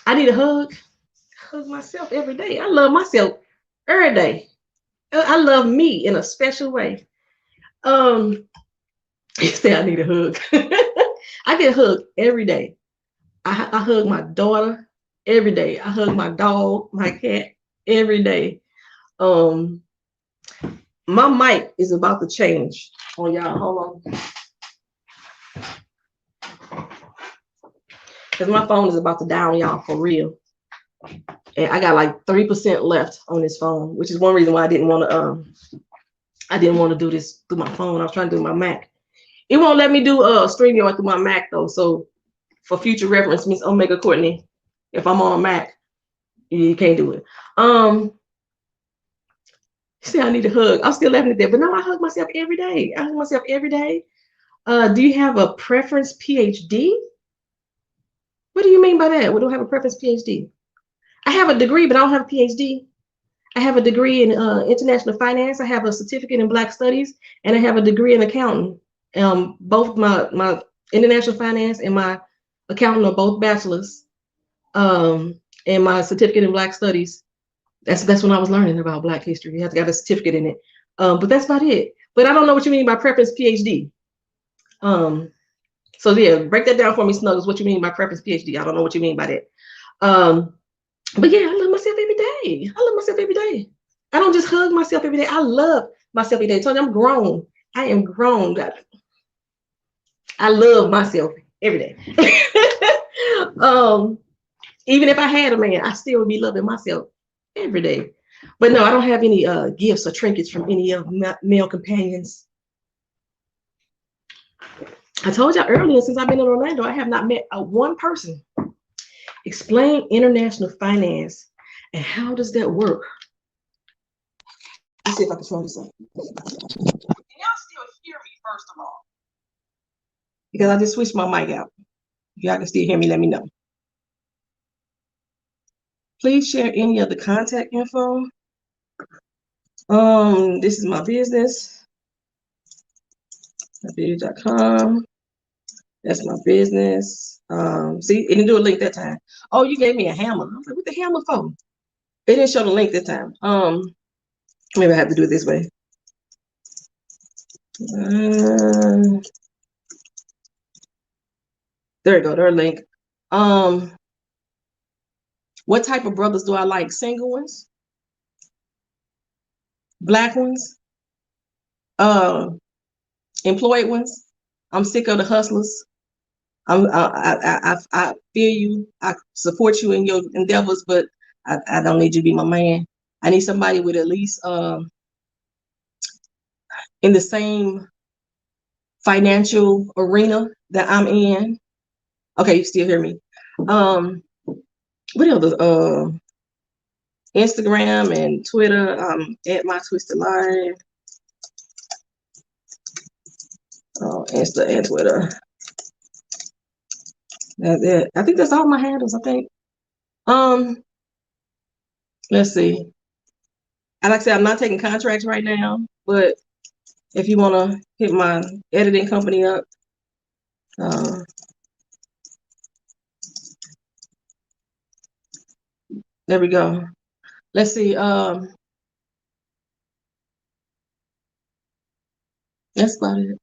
I need a hug. Hug myself every day. I love myself every day. I love me in a special way. Um, you say I need a hug. I get a hug every day. I hug my daughter every day. I hug my dog, my cat every day. Um, my mic is about to change on y'all. Hold on. Because my phone is about to die on y'all for real. And I got like 3% left on this phone, which is one reason why I didn't want to do this through my phone. I was trying to do my Mac. It won't let me do StreamYard through my Mac though. So for future reference, Miss Omega Courtney, if I'm on a Mac, you can't do it. See, I need a hug. I'm still laughing at that, but no, I hug myself every day. I hug myself every day. Do you have a preference PhD? What do you mean by that? We don't have a preference PhD. I have a degree, but I don't have a PhD. I have a degree in international finance. I have a certificate in Black Studies, and I have a degree in accounting. Both my international finance and my accounting are both bachelors. And my certificate in Black Studies. That's when I was learning about Black history. You have to have a certificate in it. But that's about it. But I don't know what you mean by preference PhD. So yeah, break that down for me, Snuggles. What you mean by preference PhD? I don't know what you mean by that. But yeah, I love myself every day. I love myself every day. I don't just hug myself every day. I love myself every day. I told you I'm grown. I am grown. I love myself every day. Even if I had a man, I still would be loving myself every day. But no, I don't have any gifts or trinkets from any of my male companions. I told y'all earlier, since I've been in Orlando, I have not met one person. Explain international finance and how does that work? Let's see if I can turn this on. Can y'all still hear me, first of all? Because I just switched my mic out. If y'all can still hear me, let me know. Please share any of the contact info. This is my business. Beauty.com. That's my business. See, it didn't do a link that time. Oh, you gave me a hammer. I was like, what the hammer for? It didn't show the link this time. Maybe I have to do it this way. There we go, their link. What type of brothers do I like? Single ones? Black ones? Employed ones? I'm sick of the hustlers. I feel you. I support you in your endeavors, but I don't need you to be my man. I need somebody with at least in the same financial arena that I'm in. Okay, you still hear me. What else? Instagram and Twitter. At my Twisted Life. Insta and Twitter. That's it. I think that's all my handles. I think. Let's see. Like I said, I'm not taking contracts right now, but if you want to hit my editing company up, there we go. Let's see. That's about it.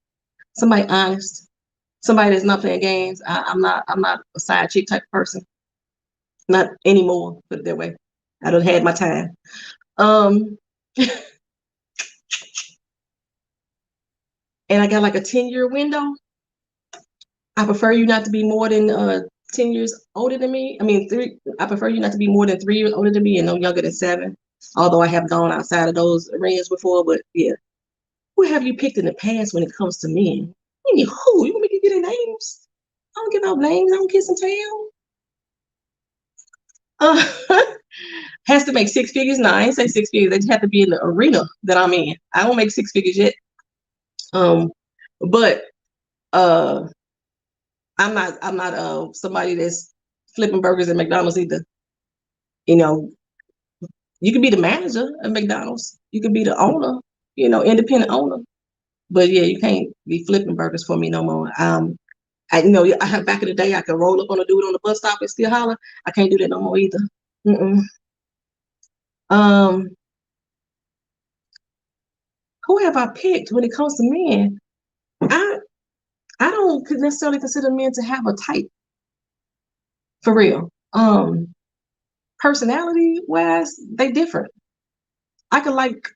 Somebody honest. Somebody that's not playing games. I'm not a side chick type of person. Not anymore, put it that way. I done had my time. And I got like a 10-year window. I prefer you not to be more than 10 years older than me. I mean, I prefer you not to be more than 3 years older than me and no younger than 7. Although I have gone outside of those arenas before, but yeah. Who have you picked in the past when it comes to men? I mean, who? You want me to get their names? I don't give no names. I don't kiss and tell. Has to make 6 figures. No, I ain't say 6 figures. They just have to be in the arena that I'm in. I don't make 6 figures yet. But I'm not somebody that's flipping burgers at McDonald's either. You know, you could be the manager at McDonald's. You could be the owner, independent owner. But yeah, you can't be flipping burgers for me no more. I you know I have back in the day I could roll up on a dude on the bus stop and still holler. I can't do that no more either. Mm-mm. Um, who have I picked when it comes to men? I I don't necessarily consider men to have a type for real. Personality wise, they different. I could like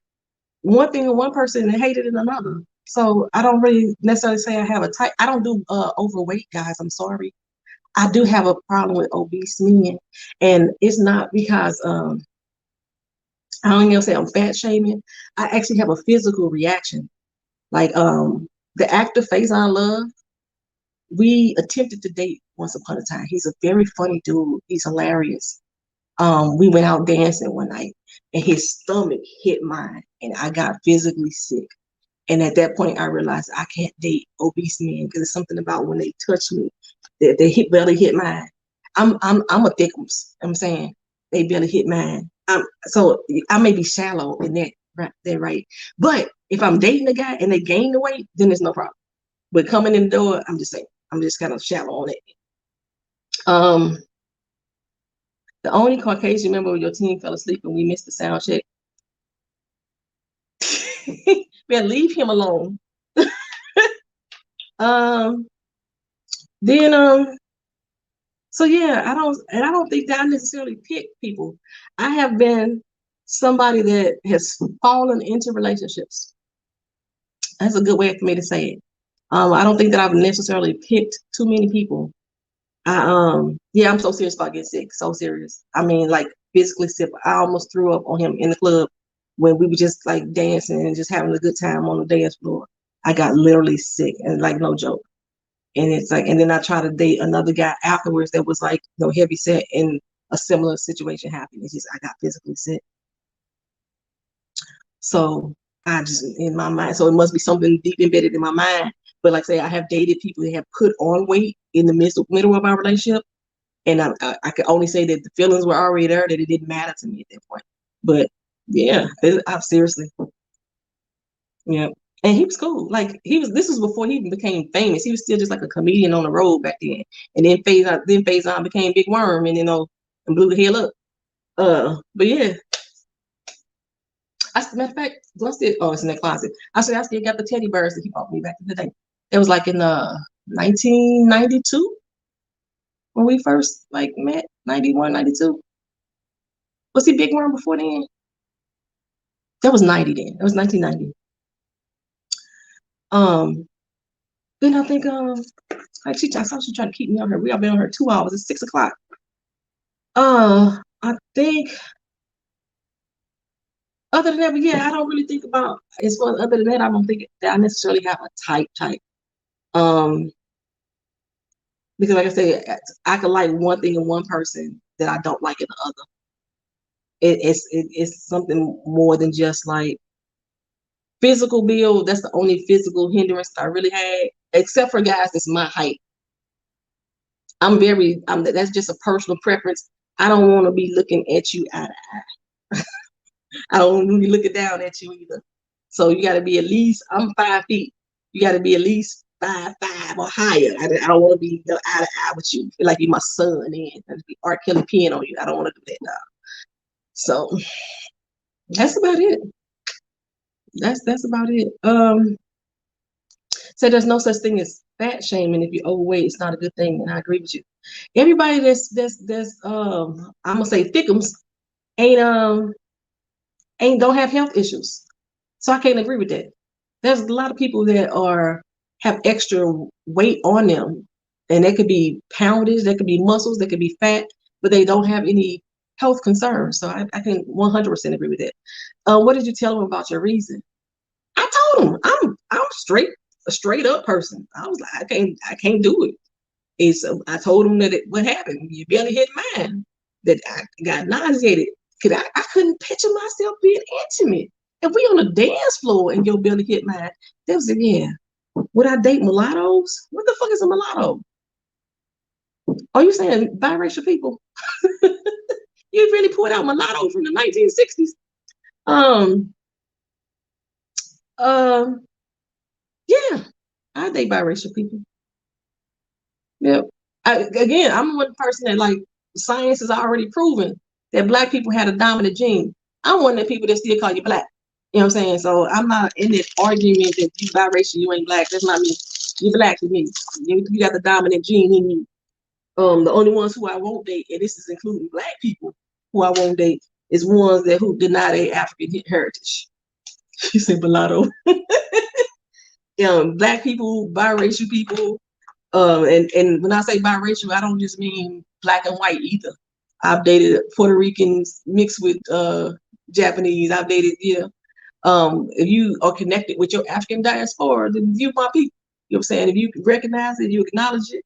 one thing in one person and hate it in another. So I don't really necessarily say I have a type. I don't do overweight guys. I'm sorry. I do have a problem with obese men, and it's not because I don't even say I'm fat shaming. I actually have a physical reaction. Like the actor Faison Love, we attempted to date once upon a time. He's a very funny dude. He's hilarious. We went out dancing one night and his stomach hit mine and I got physically sick. And at that point, I realized I can't date obese men because it's something about when they touch me, they hit barely hit mine. I'm a thickums. I'm saying they barely hit mine. So I may be shallow in that right. But if I'm dating a guy and they gain the weight, then there's no problem. But coming in the door, I'm just saying I'm just kind of shallow on it. Um, the only Caucasian member of your team fell asleep and we missed the sound check. Man, leave him alone. um, then so yeah, I don't think that I necessarily pick people. I have been somebody that has fallen into relationships. That's a good way for me to say it. I don't think that I've necessarily picked too many people. Yeah, I'm so serious about getting sick. So serious. I mean, like physically sick. I almost threw up on him in the club when we were just like dancing and just having a good time on the dance floor. I got literally sick and like no joke. And it's like, and then I tried to date another guy afterwards that was like, you know, heavy set, and a similar situation happened. It's just I got physically sick. So I just in my mind, so it must be something deep embedded in my mind. But like I say, I have dated people that have put on weight in the middle of our relationship, and I could only say that the feelings were already there, that it didn't matter to me at that point. But yeah, I seriously, yeah. And he was cool. Like he was. This was before he even became famous. He was still just like a comedian on the road back then. And then Faison became Big Worm, and and blew the hell up. But yeah, matter of fact, it's in that closet. I still got the teddy bears that he bought me back in the day. It was like in 1992 when we first like met. 91, 92. Was he Big Worm before then? That was 90 then. It was 1990. Um, then I think like I saw she trying to keep me on her. We have been on her 2 hours. It's 6 o'clock. I think other than that, but yeah, I don't really think about as far as other than that, I don't think that I necessarily have a type. Um, because like I said, I could like one thing in one person that I don't like in the other. It's something more than just like physical build. That's the only physical hindrance I really had, except for guys that's my height. That's just a personal preference. I don't want to be looking at you eye to eye. I don't want to be looking down at you either. So you got to be at least, I'm 5 feet. You got to be at least 5'5" or higher. I don't want to be eye to eye with you. Feel like you're my son and be R. Kelly peeing on you. I don't want to do that now. So that's about it. That's about it. So there's no such thing as fat shaming. If you're overweight, it's not a good thing, and I agree with you. Everybody that's I'm gonna say thickums ain't don't have health issues. So I can't agree with that. There's a lot of people that have extra weight on them, and they could be poundage, they could be muscles, they could be fat, but they don't have any health concerns. So I can 100% agree with that. What did you tell them about your reason? I told him I'm a straight up person. I was like, I can't do it. And so I told him that what happened. You barely hit mine. That I got nauseated because I couldn't picture myself being intimate. If we on a dance floor and your belly hit mine, that was again. Would I date mulattoes? What the fuck is a mulatto? Are you saying biracial people? You really pulled out mulatto from the 1960s. Um, um, yeah, I date biracial people. Yep. Again, I'm one person that like science has already proven that black people had a dominant gene. I'm one of the people that still call you black. You know what I'm saying? So I'm not in this argument that you biracial, you ain't black. That's not me. You black to me. You got the dominant gene in you. The only ones who I won't date, and this is including black people who I won't date, is ones that who deny their African heritage. You say mulatto. Black people, biracial people, and when I say biracial, I don't just mean black and white either. I've dated Puerto Ricans mixed with Japanese. I've dated, yeah. If you are connected with your African diaspora, then you my people. You know what I'm saying? If you recognize it, you acknowledge it,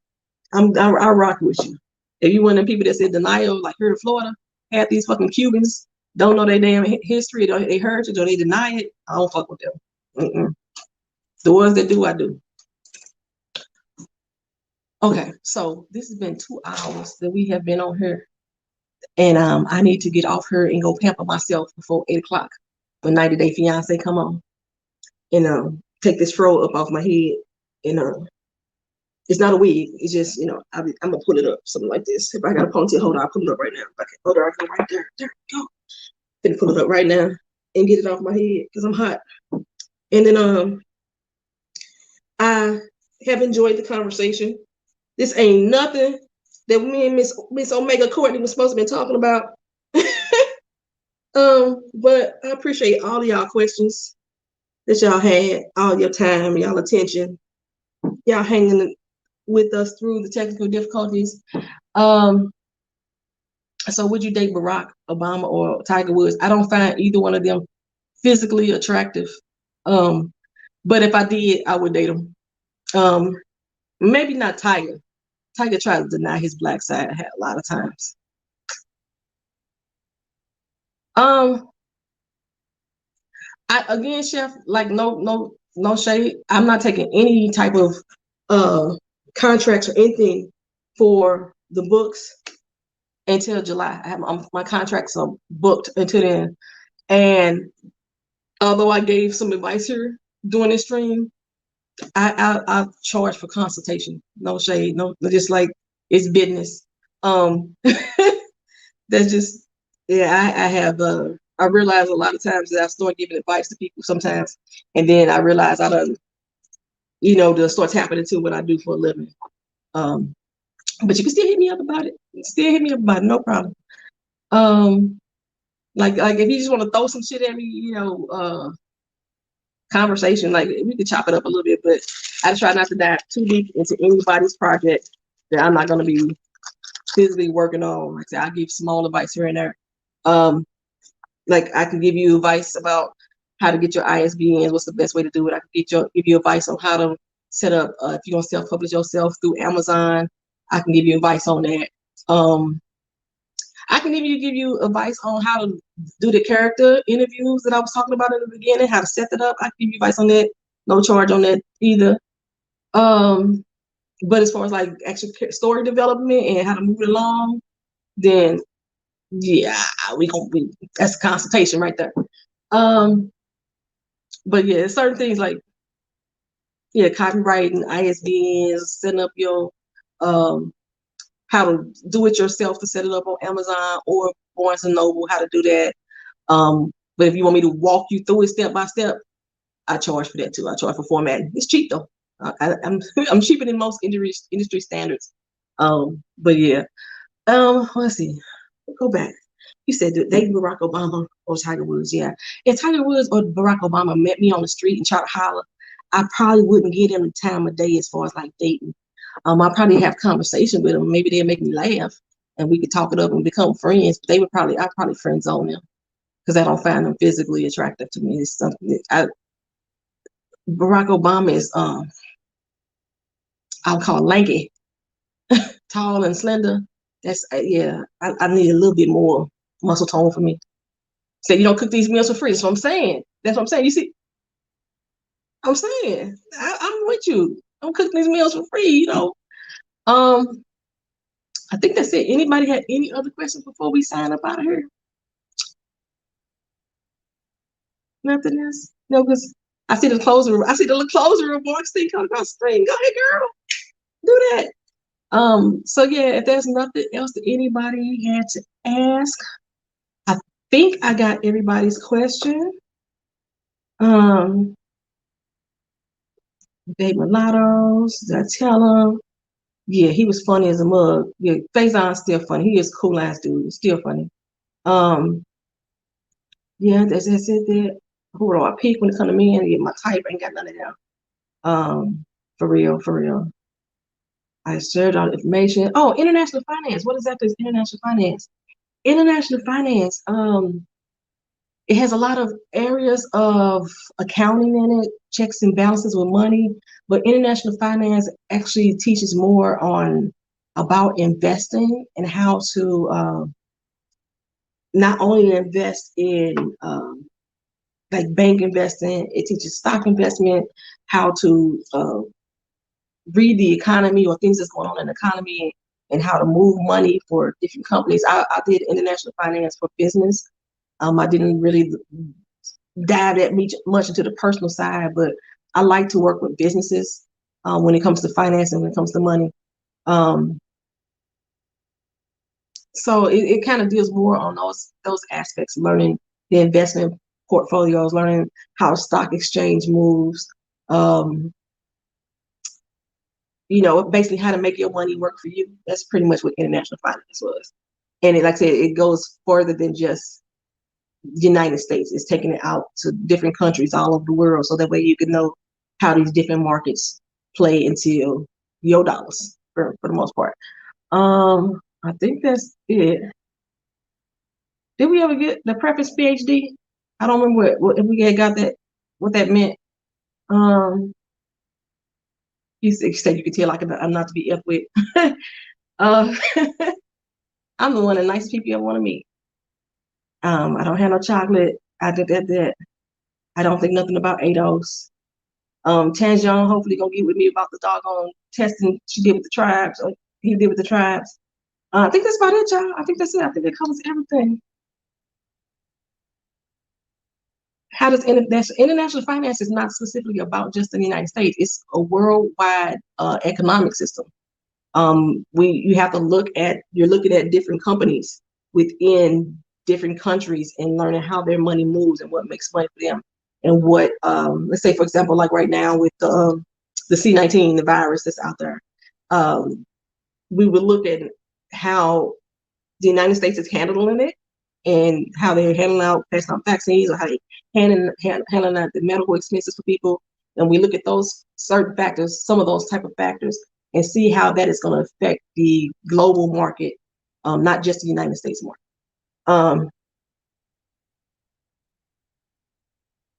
I rock with you. If you one of the people that said denial, like here in Florida, had these fucking Cubans, don't know their damn history, or their heritage, or they deny it, I don't fuck with them. Mm-mm. The ones that do, I do. Okay, so this has been 2 hours that we have been on here, and I need to get off here and go pamper myself before 8 o'clock when 90 Day Fiance come on, and take this fro up off my head, and it's not a wig. It's just, I'm gonna pull it up, something like this. If I got a ponytail, hold on, I'll pull it up right now. If I can, hold on, I go right there. There we go. Gonna pull it up right now and get it off my head because I'm hot. And then I have enjoyed the conversation. This ain't nothing that me and Miss Omega Courtney was supposed to be talking about. But I appreciate all of y'all questions that y'all had, all your time, y'all attention, y'all hanging with us through the technical difficulties. So would you date Barack Obama or Tiger Woods? I don't find either one of them physically attractive. But if I did, I would date them. Maybe not Tiger. Tiger tries to deny his black side a lot of times. Again, Chef, like no shade. I'm not taking any type of contracts or anything for the books until July. My contracts are booked until then. And although I gave some advice here during this stream, I charge for consultation. No shade, no, just like it's business. That's just, yeah. I have I realize a lot of times that I start giving advice to people sometimes, and then I realize I done, they'll start tapping into what I do for a living. But you can still hit me up about it. Still hit me up about it, no problem. Like if you just want to throw some shit at me, conversation, like we could chop it up a little bit, but I try not to dive too deep into anybody's project that I'm not going to be physically working on. Like I said, I give small advice here and there. Like I can give you advice about how to get your ISBNs, what's the best way to do it. I can give you advice on how to set up, if you're going to self-publish yourself through Amazon, I can give you advice on that. I can even give you advice on how to do the character interviews that I was talking about in the beginning, how to set that up. I can give you advice on that. No charge on that either. But as far as like actual story development and how to move it along, then yeah, that's a consultation right there. But yeah, certain things like copywriting, ISBNs, setting up your how to do it yourself to set it up on Amazon or Barnes and Noble, how to do that. But if you want me to walk you through it step by step, I charge for that too. I charge for formatting. It's cheap though. I'm cheaper than most industry standards. But yeah. Let's see. Go back. You said dating Barack Obama or Tiger Woods. Yeah. If Tiger Woods or Barack Obama met me on the street and tried to holler, I probably wouldn't give them the time of day as far as like dating. I probably have conversation with them. Maybe they'll make me laugh and we could talk it up and become friends. But I'd probably friend zone them because I don't find them physically attractive to me. It's something Barack Obama is I'll call lanky, tall and slender. That's I need a little bit more muscle tone for me. So you don't cook these meals for free. That's what I'm saying. You see, I'm saying I'm with you. I'm cooking these meals for free. I think that's it. Anybody had any other questions before we sign up out of here? Nothing else? No, because I see the little closer remarks thing coming across the screen. Go ahead, girl. Do that. So yeah, if there's nothing else that anybody had to ask, I think I got everybody's question. Dave Mulatto's, did I tell him? Yeah, he was funny as a mug. Yeah, Faison's still funny. He is a cool ass dude. He's still funny. Yeah, that's it. That who do I pick when it come to me and get my type? Ain't got none of them. For real, for real. I shared all the information. Oh, international finance. What exactly is international finance? International finance. It has a lot of areas of accounting in it, checks and balances with money, but international finance actually teaches more on about investing and how to not only invest in like bank investing, it teaches stock investment, how to read the economy or things that's going on in the economy and how to move money for different companies. I did international finance for business. I didn't really dive that much into the personal side, but I like to work with businesses when it comes to finance and when it comes to money. So it kind of deals more on those aspects, learning the investment portfolios, learning how stock exchange moves, basically how to make your money work for you. That's pretty much what international finance was. And like I said, it goes further than just United States. It's taking it out to different countries all over the world, so that way you can know how these different markets play into your dollars for the most part. I think that's it. Did we ever get the preface PhD? I don't remember what if we had got that, what that meant. You said you could tell I'm not to be F with. uh, I'm the one that nice people ever want to meet. I don't have no chocolate. I did that. I don't think nothing about ADOS. Tanjon hopefully gonna get with me about the doggone testing she did with the tribes, or he did with the tribes. I think that's about it, y'all. I think that's it. I think it covers everything. How does international finance is not specifically about just the United States. It's a worldwide economic system. You have to you're looking at different companies within different countries and learning how their money moves and what makes money for them. And what, let's say, for example, like right now with the C-19, the virus that's out there, we would look at how the United States is handling it and how they're handling out, passing out vaccines, or how they handling out the medical expenses for people. And we look at those certain factors, some of those type of factors, and see how that is going to affect the global market, not just the United States market.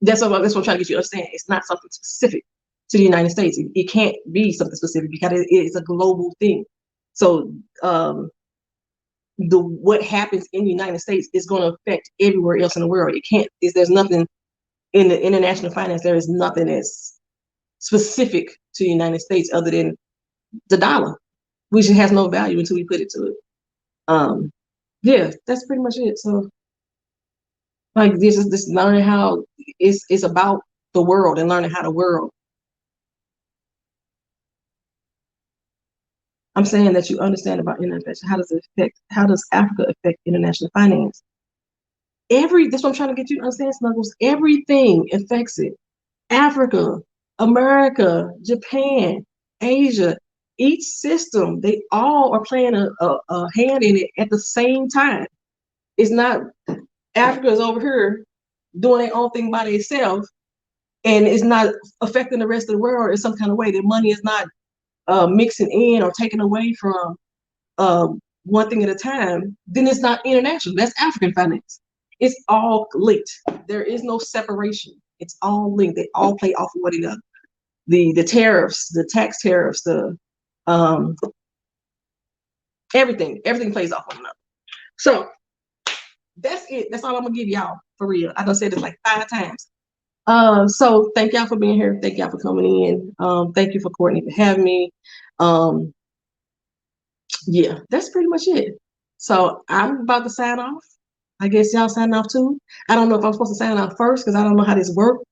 That's what I'm trying to get you to understand. It's not something specific to the United States. It can't be something specific because it is a global thing. So what happens in the United States is going to affect everywhere else in the world. There's nothing in the international finance. There is nothing that's specific to the United States other than the dollar, which has no value until we put it to it. Yeah, that's pretty much it. So like this is this learning how it's about the world and learning how the world. I'm saying that you understand about international. How does Africa affect international finance? That's what I'm trying to get you to understand, Snuggles. Everything affects it. Africa, America, Japan, Asia, each system, they all are playing a hand in it at the same time. It's not Africa is over here doing their own thing by themselves, and it's not affecting the rest of the world in some kind of way. Their money is not mixing in or taken away from one thing at a time. Then it's not international. That's African finance. It's all linked. There is no separation. It's all linked. They all play off of one another. The tariffs, the tax tariffs, the everything plays off one another. So that's it. That's all I'm gonna give y'all for real. I done said this like 5 times. So thank y'all for being here. Thank y'all for coming in. Thank you for Courtney for having me. Yeah, that's pretty much it. So I'm about to sign off. I guess y'all sign off too. I don't know if I'm supposed to sign off first because I don't know how this works.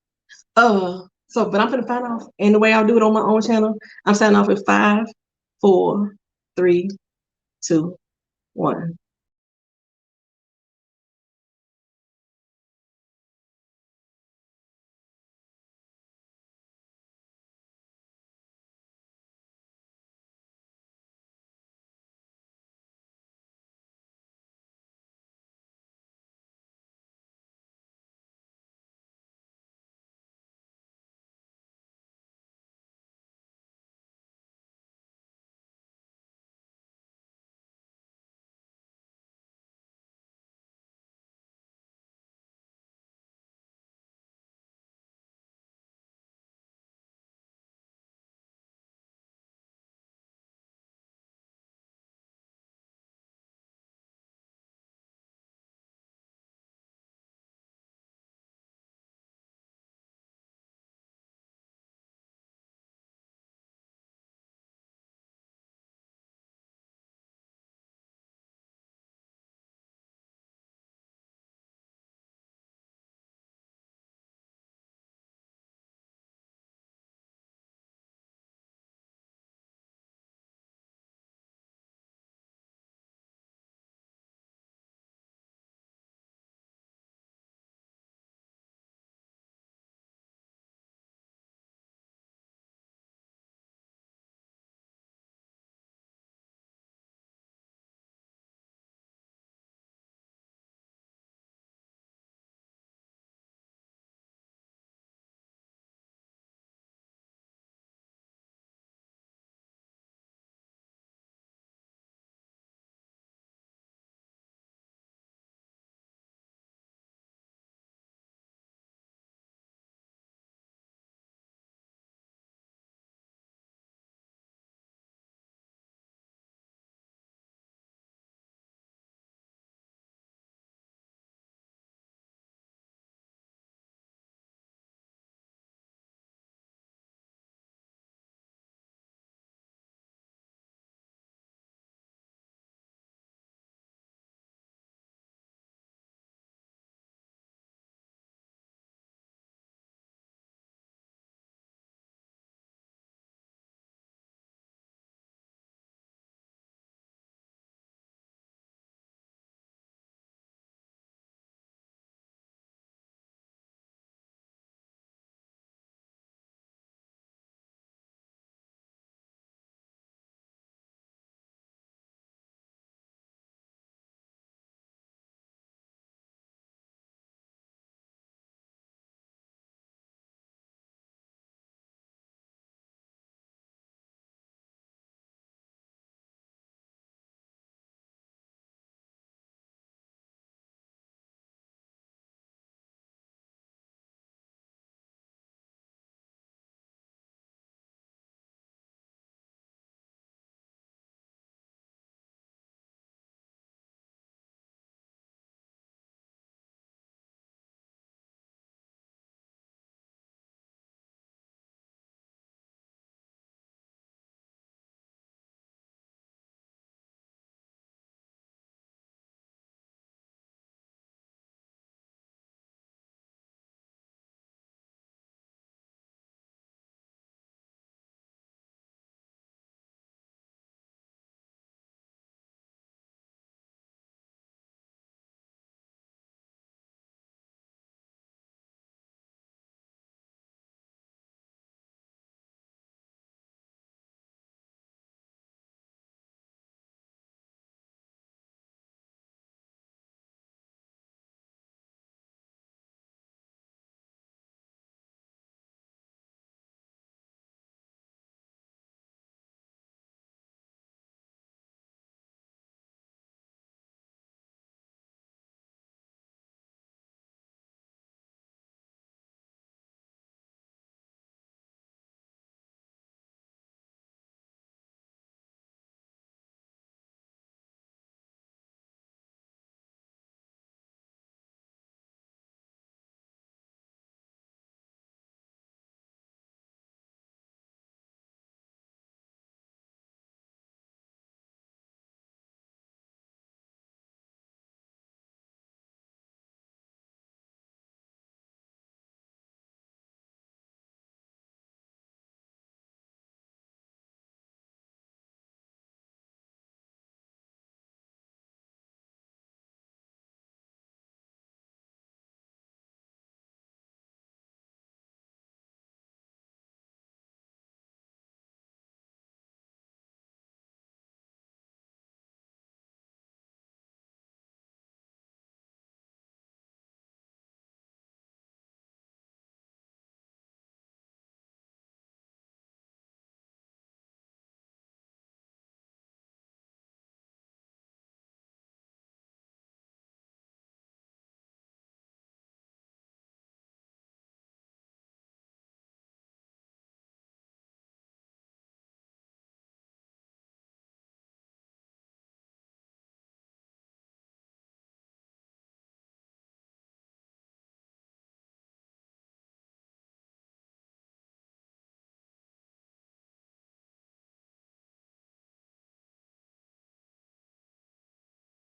But I'm gonna sign off. And the way I'll do it on my own channel, I'm signing off at 5, 4, 3, 2, 1.